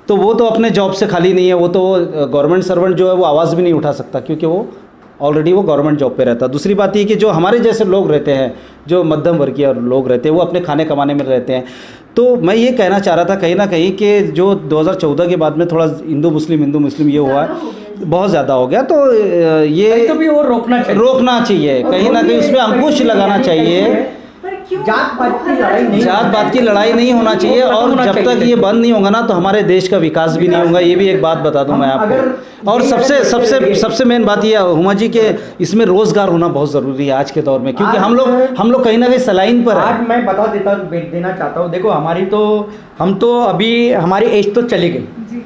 तो वो तो अपने जॉब से खाली नहीं है। वो तो गवर्नमेंट सर्वेंट जो है वो आवाज़ भी नहीं उठा सकता, क्योंकि वो ऑलरेडी वो गवर्नमेंट जॉब पे रहता है। दूसरी बात ये कि जो हमारे जैसे लोग रहते हैं, जो मध्यम वर्गीय लोग रहते हैं, वो अपने खाने कमाने में रहते हैं। तो मैं ये कहना चाह रहा था कहीं ना कहीं कि जो 2014 के बाद में थोड़ा हिंदू मुस्लिम ये हुआ है, बहुत ज़्यादा हो गया, तो ये तो भी वो रोकना चाहिए कहीं ना कहीं उसमें अंकुश लगाना चाहिए। क्यों जात पात की लड़ाई नहीं, जात पात की लड़ाई नहीं होना चाहिए, वो खत्म और होना जब तक चाहिए। ये बंद नहीं होगा ना तो हमारे देश का विकास भी नहीं होगा। ये भी एक बात बता दूं मैं आपको। और सबसे मेन बात ये हुमा जी के इसमें रोजगार होना बहुत जरूरी है आज के दौर में, क्योंकि हम लोग कहीं ना कहीं सलाइन पर आज है। मैं बता देना चाहता हूँ। देखो हम तो अभी हमारी एज तो चली गई, जी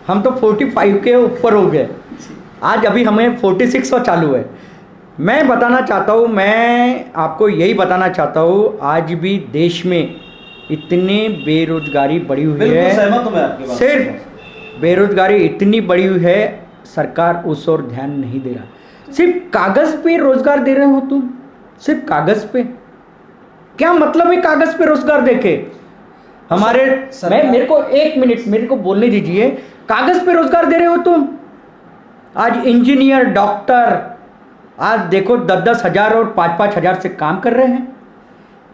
हम तो 45 के ऊपर हो गए, आज अभी हमें 46 और चालू है। मैं बताना चाहता हूँ, मैं आपको यही बताना चाहता हूँ, आज भी देश में इतनी बेरोजगारी बढ़ी हुई बिल्कुल है, सहमत हूं मैं आपकी बात से। सिर्फ बेरोजगारी इतनी बढ़ी हुई है, सरकार उस ओर ध्यान नहीं दे रहा। सिर्फ कागज पे रोजगार दे रहे हो तुम, सिर्फ कागज पे। क्या मतलब है कागज पे रोजगार देके? हमारे मेरे को 1 मिनट मेरे को बोलने दीजिए। कागज पे रोजगार दे रहे हो तुम, आज इंजीनियर, डॉक्टर आज देखो 10-10 हज़ार और 5-5 हज़ार से काम कर रहे हैं।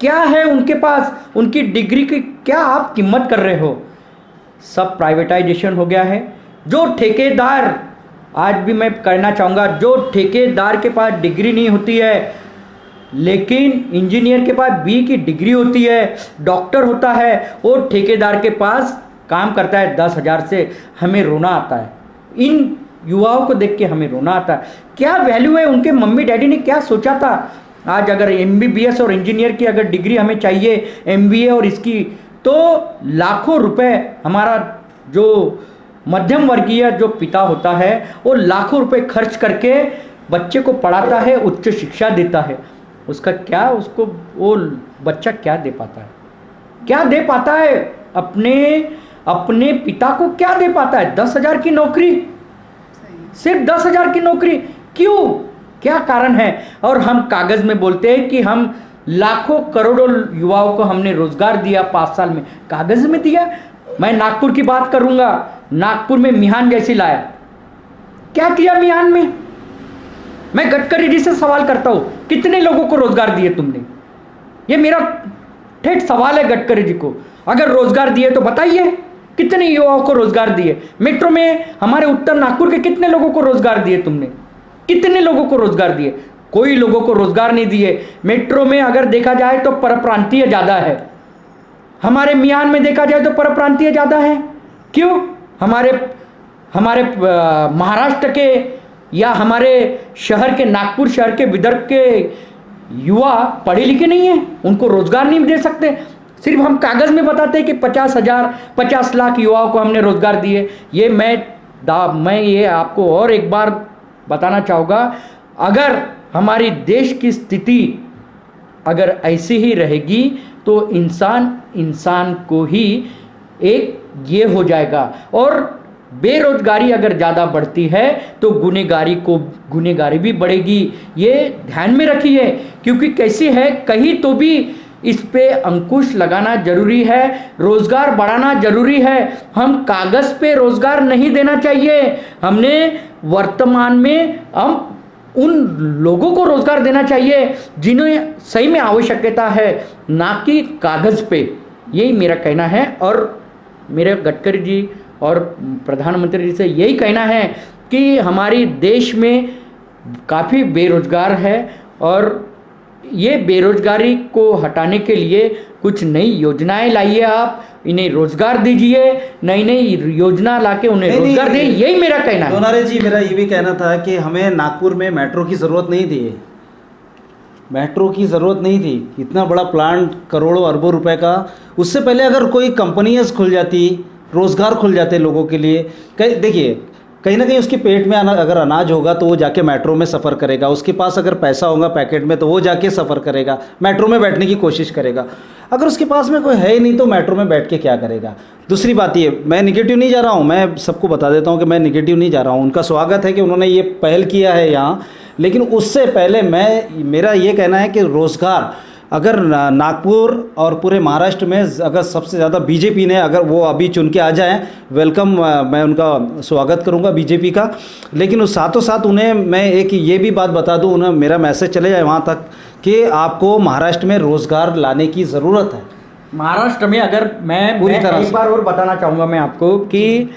क्या है उनके पास? उनकी डिग्री की क्या आप कीमत कर रहे हो? सब प्राइवेटाइजेशन हो गया है। जो ठेकेदार, आज भी मैं कहना चाहूँगा, जो ठेकेदार के पास डिग्री नहीं होती है लेकिन इंजीनियर के पास बी की डिग्री होती है, डॉक्टर होता है, वो ठेकेदार के पास काम करता है 10 हज़ार से, हमें रोना आता है। इन युवाओं को देख के हमें रोना आता है। क्या वैल्यू है? उनके मम्मी डैडी ने क्या सोचा था? आज अगर MBBS और इंजीनियर की अगर डिग्री हमें चाहिए, MBA और इसकी, तो लाखों रुपए हमारा जो मध्यम वर्गीय जो पिता होता है वो लाखों रुपए खर्च करके बच्चे को पढ़ाता है, उच्च शिक्षा देता है। उसका क्या, उसको वो बच्चा क्या दे पाता है? क्या दे पाता है? अपने पिता को क्या दे पाता है? 10 हज़ार की नौकरी, सिर्फ 10 हज़ार की नौकरी। क्यों? क्या कारण है? और हम कागज में बोलते हैं कि हम लाखों करोड़ों युवाओं को हमने रोजगार दिया 5 साल में, कागज में दिया। मैं नागपुर की बात करूंगा, नागपुर में मिहान जैसी लाया, क्या किया मिहान में? मैं गडकरी जी से सवाल करता हूं, कितने लोगों को रोजगार दिए तुमने? ये मेरा ठेठ सवाल है गडकरी जी को। अगर रोजगार दिए तो बताइए कितने युवाओं को रोजगार दिए? मेट्रो में हमारे उत्तर नागपुर के कितने लोगों को रोजगार दिए तुमने? कितने लोगों को रोजगार दिए? कोई लोगों को रोजगार नहीं दिए। मेट्रो में अगर देखा जाए तो परप्रांतीय ज्यादा है, हमारे मियान में देखा जाए तो परप्रांतीय ज्यादा है। क्यों? हमारे महाराष्ट्र के या हमारे शहर के, नागपुर शहर के, विदर्भ के युवा पढ़े लिखे नहीं है, उनको रोजगार नहीं दे सकते। सिर्फ हम कागज में बताते हैं कि 50 लाख युवाओं को हमने रोजगार दिए। ये मैं ये आपको और एक बार बताना चाहूँगा, अगर हमारी देश की स्थिति अगर ऐसी ही रहेगी तो इंसान को ही एक ये हो जाएगा। और बेरोजगारी अगर ज़्यादा बढ़ती है तो गुनहगारी भी बढ़ेगी। ये ध्यान में रखिए, क्योंकि कैसी है, कहीं तो भी इस पे अंकुश लगाना जरूरी है, रोजगार बढ़ाना जरूरी है। हम कागज पे रोजगार नहीं देना चाहिए, हमने वर्तमान में हम उन लोगों को रोजगार देना चाहिए जिन्हें सही में आवश्यकता है, ना कि कागज पे। यही मेरा कहना है। और मेरे गडकरी जी और प्रधानमंत्री जी से यही कहना है कि हमारी देश में काफ़ी बेरोजगार है और ये बेरोजगारी को हटाने के लिए कुछ नई योजनाएं लाइए, आप इन्हें रोजगार दीजिए, नई योजना लाके उन्हें रोजगार दें, यही मेरा कहना है। लोनारे जी, मेरा ये भी कहना था कि हमें नागपुर में मेट्रो की ज़रूरत नहीं थी, मेट्रो की ज़रूरत नहीं थी। इतना बड़ा प्लांट, करोड़ों अरबों रुपए का, उससे पहले अगर कोई कंपनियाँ खुल जाती, रोज़गार खुल जाते लोगों के लिए। देखिए, कहीं ना कहीं उसके पेट में अगर अनाज होगा तो वो जाके मेट्रो में सफ़र करेगा, उसके पास अगर पैसा होगा पैकेट में तो वो जाके सफ़र करेगा, मेट्रो में बैठने की कोशिश करेगा। अगर उसके पास में कोई है ही नहीं तो मेट्रो में बैठ के क्या करेगा? दूसरी बात ये, मैं निगेटिव नहीं जा रहा हूँ, मैं सबको बता देता हूँ कि मैं निगेटिव नहीं जा रहा हूँ। उनका स्वागत है कि उन्होंने ये पहल किया है यहाँ, लेकिन उससे पहले मेरा ये कहना है कि रोज़गार अगर नागपुर और पूरे महाराष्ट्र में अगर सबसे ज़्यादा बीजेपी ने, अगर वो अभी चुन के आ जाएं, वेलकम, मैं उनका स्वागत करूंगा बीजेपी का। लेकिन उस साथों साथ उन्हें मैं एक ये भी बात बता दूं, उन्हें मेरा मैसेज चले जाए वहाँ तक कि आपको महाराष्ट्र में रोज़गार लाने की ज़रूरत है। महाराष्ट्र में अगर मैं पूरी तरह एक बार और बताना चाहूँगा मैं आपको कि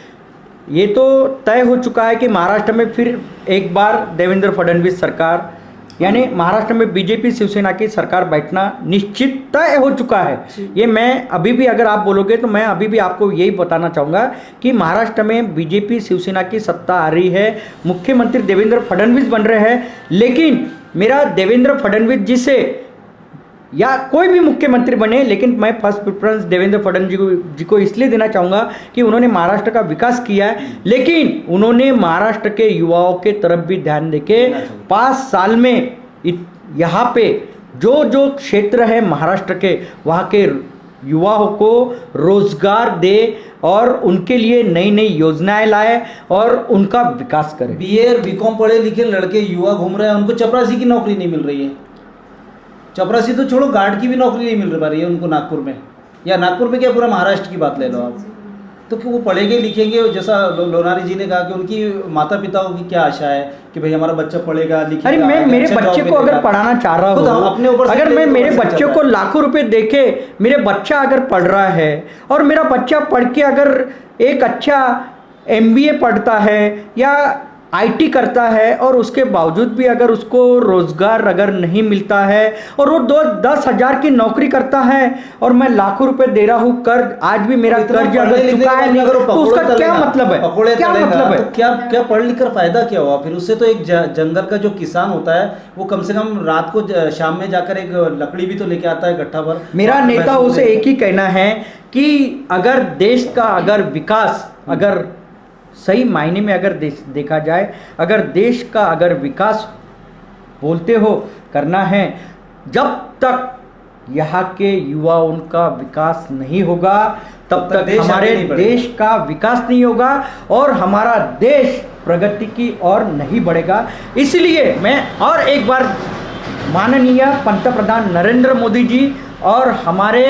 ये तो तय हो चुका है कि महाराष्ट्र में फिर एक बार देवेंद्र फडणवीस सरकार यानी महाराष्ट्र में बीजेपी शिवसेना की सरकार बैठना निश्चित तय हो चुका है। ये मैं अभी भी, अगर आप बोलोगे तो मैं अभी भी आपको यही बताना चाहूँगा कि महाराष्ट्र में बीजेपी शिवसेना की सत्ता आ रही है, मुख्यमंत्री देवेंद्र फडणवीस बन रहे हैं। लेकिन मेरा देवेंद्र फडणवीस जी से, या कोई भी मुख्यमंत्री बने, लेकिन मैं फर्स्ट प्रेफरेंस देवेंद्र फडणवीस जी को इसलिए देना चाहूँगा कि उन्होंने महाराष्ट्र का विकास किया है, लेकिन उन्होंने महाराष्ट्र के युवाओं के तरफ भी ध्यान देके 5 साल में यहाँ पे जो जो क्षेत्र है महाराष्ट्र के, वहाँ के युवाओं को रोजगार दे और उनके लिए नई नई योजनाएं लाए और उनका विकास करे। BA और BCom पढ़े लिखे लड़के युवा घूम रहे हैं, उनको चपरासी की नौकरी नहीं मिल रही है। चपरासी तो छोड़ो, गार्ड की भी नौकरी नहीं मिल पा रही है उनको नागपुर में, या नागपुर में क्या पूरा महाराष्ट्र की बात ले लो आप। तो कि वो पढ़ेंगे लिखेंगे, जैसा लोनारी जी ने कहा कि उनकी माता पिताओं की क्या आशा है कि भाई हमारा बच्चा पढ़ेगा लिखेगा। अरे मैं मेरे बच्चे को अगर पढ़ाना चाह रहा हूँ, अपने ऊपर, अगर मैं मेरे बच्चे को लाखों रुपए देके, मेरे बच्चा अगर पढ़ रहा है और मेरा बच्चा पढ़ के अगर एक अच्छा MBA पढ़ता है या IT करता है और उसके बावजूद भी अगर उसको रोजगार अगर नहीं मिलता है और वो 10,000 की नौकरी करता है और मैं लाखों रुपए दे रहा हूँ कर्ज, आज भी मेरा कर्ज अगर चुका है नहीं, तो उसका क्या मतलब है? क्या मतलब है? तो क्या पढ़ लिख कर फायदा क्या हुआ फिर उससे? तो एक जंगल का जो किसान होता है वो कम से कम रात को शाम में जाकर एक लकड़ी भी तो लेके आता है गट्ठा भर। मेरा नेताओं से एक ही कहना है कि अगर देश का अगर विकास, अगर सही मायने में अगर देखा जाए, अगर देश का अगर विकास बोलते हो करना है, जब तक यहाँ के युवाओं का विकास नहीं होगा तब तक हमारे देश का विकास नहीं होगा और हमारा देश प्रगति की ओर नहीं बढ़ेगा। इसलिए मैं और एक बार माननीय पंतप्रधान नरेंद्र मोदी जी और हमारे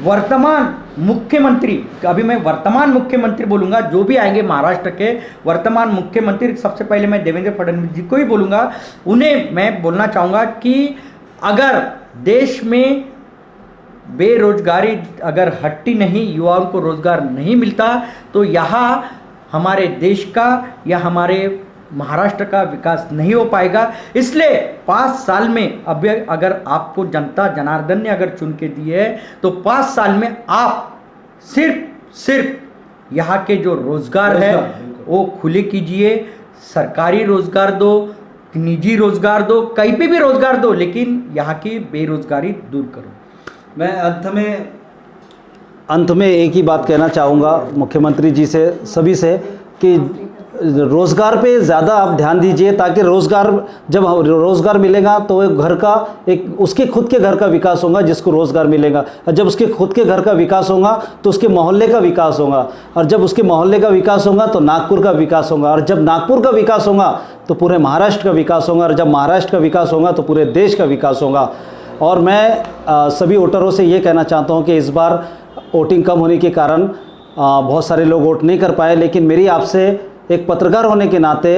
वर्तमान मुख्यमंत्री, अभी मैं वर्तमान मुख्यमंत्री बोलूँगा, जो भी आएंगे महाराष्ट्र के वर्तमान मुख्यमंत्री, सबसे पहले मैं देवेंद्र फडणवीस जी को ही बोलूँगा। उन्हें मैं बोलना चाहूँगा कि अगर देश में बेरोजगारी अगर हटती नहीं, युवाओं को रोजगार नहीं मिलता, तो यहाँ हमारे देश का या हमारे महाराष्ट्र का विकास नहीं हो पाएगा। इसलिए 5 साल में अब अगर आपको जनता जनार्दन ने अगर चुन के दिए है तो 5 साल में आप सिर्फ यहाँ के जो रोजगार है वो खुले कीजिए। सरकारी रोजगार दो, निजी रोजगार दो, कहीं पे भी रोजगार दो, लेकिन यहाँ की बेरोजगारी दूर करो। मैं अंत में एक ही बात कहना चाहूँगा मुख्यमंत्री जी से, सभी से, कि रोज़गार पे ज़्यादा आप ध्यान दीजिए, ताकि जब रोज़गार मिलेगा तो घर का एक उसके खुद के घर का विकास होगा जिसको रोज़गार मिलेगा, और जब उसके खुद के घर का विकास होगा तो उसके मोहल्ले का विकास होगा, और जब उसके मोहल्ले का विकास होगा तो नागपुर का विकास होगा, और जब नागपुर का विकास होगा तो पूरे महाराष्ट्र का विकास होगा, और जब महाराष्ट्र का विकास होगा तो पूरे देश का विकास होगा। और मैं सभी वोटरों से ये कहना चाहता हूँ कि इस बार वोटिंग कम होने के कारण बहुत सारे लोग वोट नहीं कर पाए, लेकिन मेरी आपसे एक पत्रकार होने के नाते,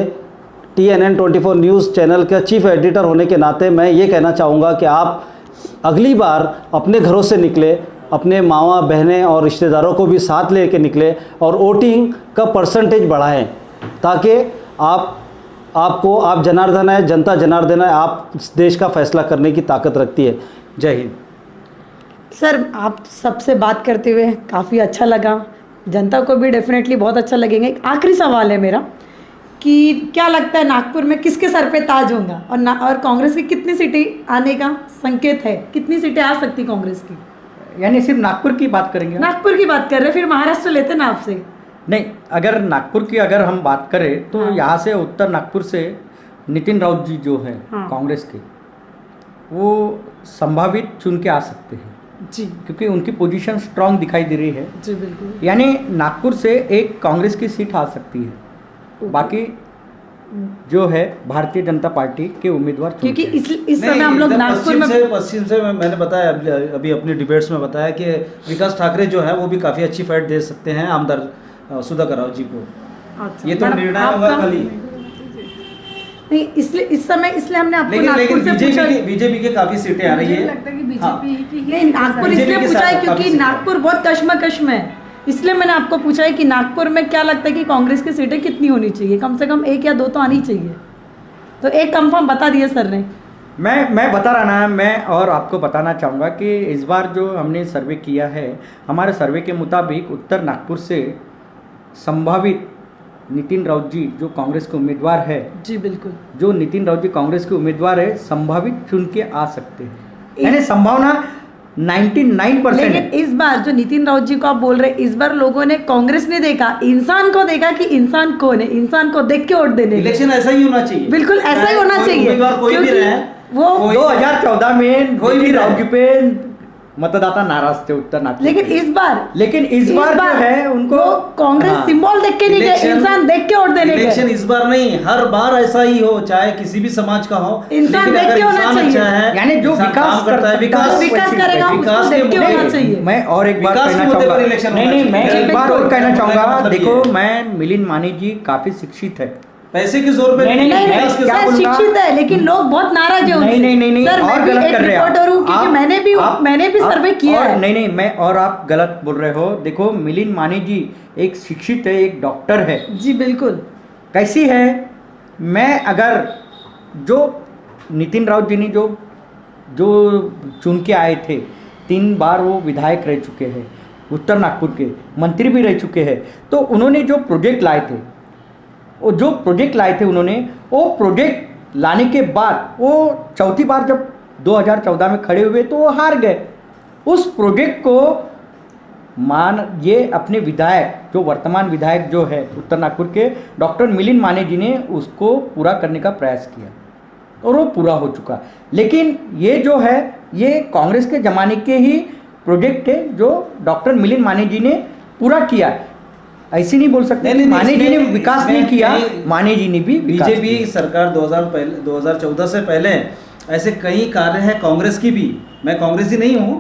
TNN 24 न्यूज़ चैनल का चीफ एडिटर होने के नाते मैं ये कहना चाहूँगा कि आप अगली बार अपने घरों से निकले, अपने मामा बहनें और रिश्तेदारों को भी साथ लेके निकले और वोटिंग का परसेंटेज बढ़ाएं, ताकि आप जनार्दन है, जनता जनार्दन है, आप देश का फैसला करने की ताकत रखती है। जय हिंद। सर, आप सबसे बात करते हुए काफ़ी अच्छा लगा, जनता को भी डेफिनेटली बहुत अच्छा लगेगा। एक आखिरी सवाल है मेरा कि क्या लगता है नागपुर में किसके सर पे ताज होगा, और कांग्रेस की कितनी सीटें आने का संकेत है, कितनी सीटें आ सकती कांग्रेस की? यानी सिर्फ नागपुर की बात करेंगे? नागपुर की बात कर रहे हैं, फिर महाराष्ट्र लेते ना आपसे। नहीं, अगर नागपुर की अगर हम बात करें तो यहाँ से उत्तर नागपुर से नितिन राउत जी जो है कांग्रेस के, वो संभावित चुन के आ सकते हैं जी, क्योंकि उनकी पोजीशन स्ट्रांग दिखाई दे रही है जी। बिल्कुल, यानी नागपुर से एक कांग्रेस की सीट आ सकती है, बाकी जो है भारतीय जनता पार्टी के उम्मीदवार, क्योंकि इस समय हम लोग नागपुर में पश्चिम से मैंने बताया अभी अपनी डिबेट्स में बताया कि विकास ठाकरे जो है वो भी काफ़ी अच्छी फाइट दे सकते हैं आमदार सुधाकर राव जी को। अच्छा, ये तो निर्णय होगा कल ही। नहीं, इसलिए इस समय हमने आपको लेकिन नागपुर से पूछा। बीजेपी के काफी सीटें आ रही है। लगता है कि बीजेपी की नहीं, नागपुर इसलिए पूछा है क्योंकि नागपुर बहुत कश्मकश में है, इसलिए मैंने आपको पूछा है कि नागपुर में क्या लगता है कि कांग्रेस की सीटें कितनी होनी चाहिए? कम से कम 1 या 2 तो आनी चाहिए। तो एक कंफर्म बता दिया सर ने। मैं बता रहा ना, मैं और आपको बताना चाहूँगा कि इस बार जो हमने सर्वे किया है, हमारे सर्वे के मुताबिक उत्तर नागपुर से संभावित नितिन राउत जी जो कांग्रेस के उम्मीदवार है, जी बिल्कुल, जो नितिन राउत जी कांग्रेस के उम्मीदवार है, संभावित चुन के आ सकते हैं, यानी संभावना 99% है। लेकिन इस बार जो नितिन राउत जी को आप बोल रहे हैं, इस बार लोगों ने कांग्रेस ने देखा, इंसान को देखा कि इंसान कौन है, इंसान को देख के वोट देने। इलेक्शन ऐसा ही होना चाहिए, बिल्कुल ऐसा ही होना चाहिए, उम्मीदवार कोई भी रहे, वो 2014 में कोई भी नितिन राउत जी पे मतदाता नाराज थे उत्तर नागपुर, लेकिन इस बार जो है उनको कांग्रेस हाँ, सिंबल देख के नहीं गए, इलेक्शन- इंसान देख के वोट देने इलेक्शन गए। इस बार नहीं, हर बार ऐसा ही हो, चाहे किसी भी समाज का हो, इंसान लेकिन देख अगर के होना इंसान चाहिए। अच्छा है, यानी जो इंसान विकास काम करता है, कर सकता विकास है, विकास करेगा, विकास उसको के देख के मुद्दे- होना चाहिए। मैं और एक बात विकास के कहना मुद्दे पर चाहूंगा, इलेक्शन नहीं होना मैं चाहिए। एक बात और कहना बिल्कुल। चाहूंगा, मतलब देखो ये- मैं मिलिंद मानी जी काफी शिक्षित है, पैसे के जोर पे नहीं, नहीं नहीं विकास के क्या सर, जोर पे- बोलना? शिक्षित है लेकिन लोग बहुत नाराज है उनसे। नहीं सर मैं और भी गलत एक कर रहे हैं रिपोर्टर हूँ, क्योंकि आप। मैंने भी सर्वे किया और है। नहीं मैं और आप गलत बोल रहे हो। देखो मिलिंद मानी जी एक शिक्षित है, एक डॉक्टर है, जी बिल्कुल, कैसी है, मैं अगर जो नितिन राउत जी ने जो चुन के आए थे, 3 बार वो विधायक रह चुके हैं, उत्तर नागपुर के मंत्री भी रह चुके हैं, तो उन्होंने जो प्रोजेक्ट लाए थे, उन्होंने वो प्रोजेक्ट लाने के बाद वो चौथी बार जब 2014 में खड़े हुए तो वो हार गए। उस प्रोजेक्ट को ये अपने विधायक जो वर्तमान विधायक जो है उत्तर नागपुर के डॉक्टर मिलिंद माने जी ने उसको पूरा करने का प्रयास किया और वो पूरा हो चुका। लेकिन ये जो है ये कांग्रेस के ज़माने के ही प्रोजेक्ट है जो डॉक्टर मिलिंद माने जी ने पूरा किया है। ऐसे नहीं बोल सकते नहीं, माने जी ने इसमें- विकास नहीं इसमें किया, कई- माने जी ने भी विकास बीजेपी किया। सरकार 2014 से पहले ऐसे कई कार्य हैं कांग्रेस की भी। मैं कांग्रेसी नहीं हूँ,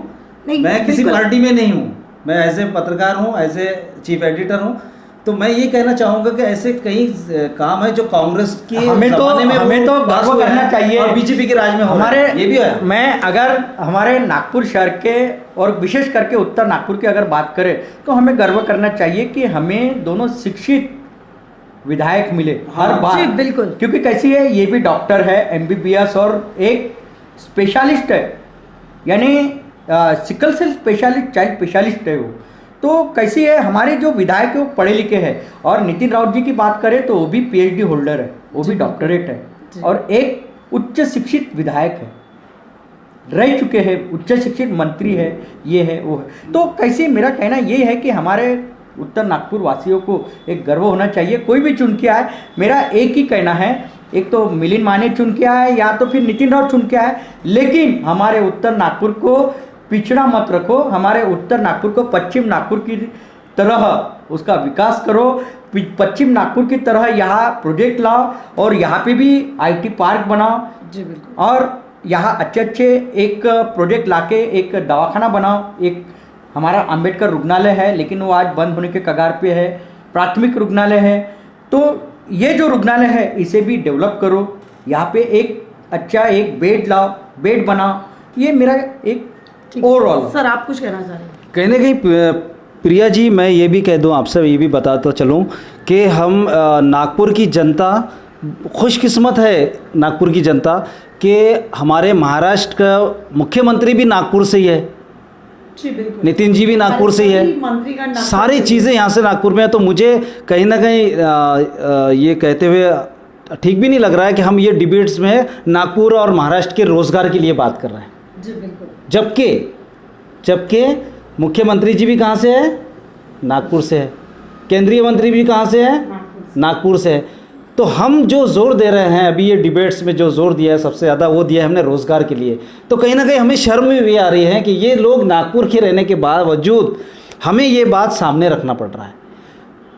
नहीं, मैं किसी बिल्कुल। पार्टी में नहीं हूँ, मैं ऐसे पत्रकार हूँ, ऐसे चीफ एडिटर हूँ। तो मैं ये कहना चाहूँगा कि ऐसे कई काम है जो कांग्रेस की हमें तो वो पास गर्व हुए करना हैं चाहिए और बीजेपी के राज में हो रहा है। ये भी है। मैं अगर हमारे नागपुर शहर के और विशेष करके उत्तर नागपुर की अगर बात करें तो हमें गर्व करना चाहिए कि हमें दोनों शिक्षित विधायक मिले हर बार। जी, बिल्कुल। क्योंकि कैसी है, ये भी डॉक्टर है, MBBS और एक स्पेशलिस्ट है, यानी sickle cell specialist, child specialist है वो। तो कैसी है, हमारे जो विधायक है वो पढ़े लिखे हैं। और नितिन राउत जी की बात करें तो वो भी PhD होल्डर है, वो भी डॉक्टरेट है और एक उच्च शिक्षित विधायक है, रह चुके हैं, उच्च शिक्षित मंत्री है, ये है वो है। तो कैसे मेरा कहना ये है कि हमारे उत्तर नागपुर वासियों को एक गर्व होना चाहिए, कोई भी चुन के आए। मेरा एक ही कहना है, एक तो मिलिंद माने चुन के आए या तो फिर नितिन राउत चुन के आए, लेकिन हमारे उत्तर नागपुर को पिछड़ा मत रखो, हमारे उत्तर नागपुर को पश्चिम नागपुर की तरह उसका विकास करो, पश्चिम नागपुर की तरह यहाँ प्रोजेक्ट लाओ और यहाँ पे भी IT पार्क बनाओ जी बिल्कुल, और यहाँ अच्छे एक प्रोजेक्ट लाके एक दवाखाना बनाओ। एक हमारा अंबेडकर रुग्णालय है लेकिन वो आज बंद होने के कगार पे है, प्राथमिक रुग्णालय है, तो ये जो रुग्णालय है इसे भी डेवलप करो, यहाँ पे एक अच्छा एक बेड लाओ, बेड बनाओ। ये मेरा एक ओवरऑल। सर आप कुछ कहना चाह रहे हैं? कहीं ना कहीं प्रिया जी, मैं ये भी कह दूं, आपसे ये भी बताता चलूं कि हम नागपुर की जनता खुशकिस्मत है, नागपुर की जनता कि हमारे महाराष्ट्र का मुख्यमंत्री भी नागपुर से ही है, जी बिल्कुल, नितिन जी भी नागपुर से ही है, मंत्री का नागपुर सारी से ही। चीज़ें यहाँ से नागपुर में है। तो मुझे कहीं ना कहीं ये कहते हुए ठीक भी नहीं लग रहा है कि हम ये डिबेट्स में नागपुर और महाराष्ट्र के रोज़गार के लिए बात कर रहे हैं, जी बिल्कुल, जबकि मुख्यमंत्री जी भी कहाँ से है, नागपुर से है, केंद्रीय मंत्री भी कहाँ से है, नागपुर से है। तो हम जो जोर दे रहे हैं अभी ये डिबेट्स में, जो जोर दिया है सबसे ज़्यादा वो दिया है हमने रोज़गार के लिए। तो कहीं ना कहीं हमें शर्म भी आ रही है कि ये लोग नागपुर के रहने के बावजूद हमें ये बात सामने रखना पड़ रहा है।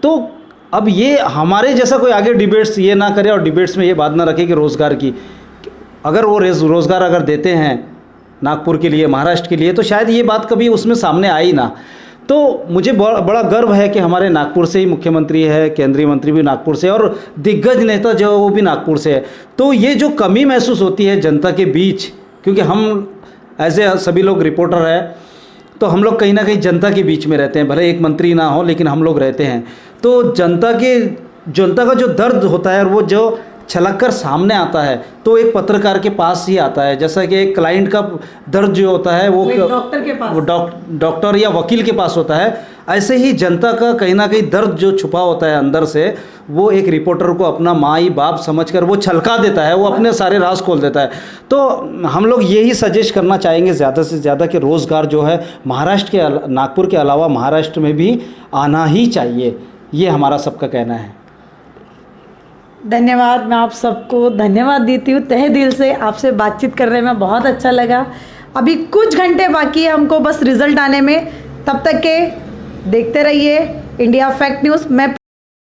तो अब ये हमारे जैसा कोई आगे डिबेट्स ये ना करे और डिबेट्स में ये बात ना रखे कि रोज़गार की, अगर वो रोज़गार अगर देते हैं नागपुर के लिए, महाराष्ट्र के लिए, तो शायद ये बात कभी उसमें सामने आई ना। तो मुझे बड़ा गर्व है कि हमारे नागपुर से ही मुख्यमंत्री है, केंद्रीय मंत्री भी नागपुर से और दिग्गज नेता जो है वो भी नागपुर से है। तो ये जो कमी महसूस होती है जनता के बीच, क्योंकि हम ऐसे सभी लोग रिपोर्टर हैं तो हम लोग कहीं ना कहीं जनता के बीच में रहते हैं, भले एक मंत्री ना हो लेकिन हम लोग रहते हैं। तो जनता का जो दर्द होता है और वो जो छलक कर सामने आता है तो एक पत्रकार के पास ही आता है। जैसा कि एक क्लाइंट का दर्द जो होता है वो एक डॉक्टर के पास, वो डॉक्टर या वकील के पास होता है, ऐसे ही जनता का कहीं ना कहीं दर्द जो छुपा होता है अंदर से, वो एक रिपोर्टर को अपना माई बाप समझकर वो छलका देता है, वो अपने सारे राज खोल देता है। तो हम लोग यही सजेस्ट करना चाहेंगे ज़्यादा से ज़्यादा कि रोज़गार जो है महाराष्ट्र के नागपुर के अलावा महाराष्ट्र में भी आना ही चाहिए, ये हमारा सबका कहना है। धन्यवाद। मैं आप सबको धन्यवाद देती हूँ तहे दिल से। आपसे बातचीत करने में बहुत अच्छा लगा। अभी कुछ घंटे बाकी है हमको बस रिजल्ट आने में, तब तक के देखते रहिए इंडिया फैक्ट न्यूज़। मैं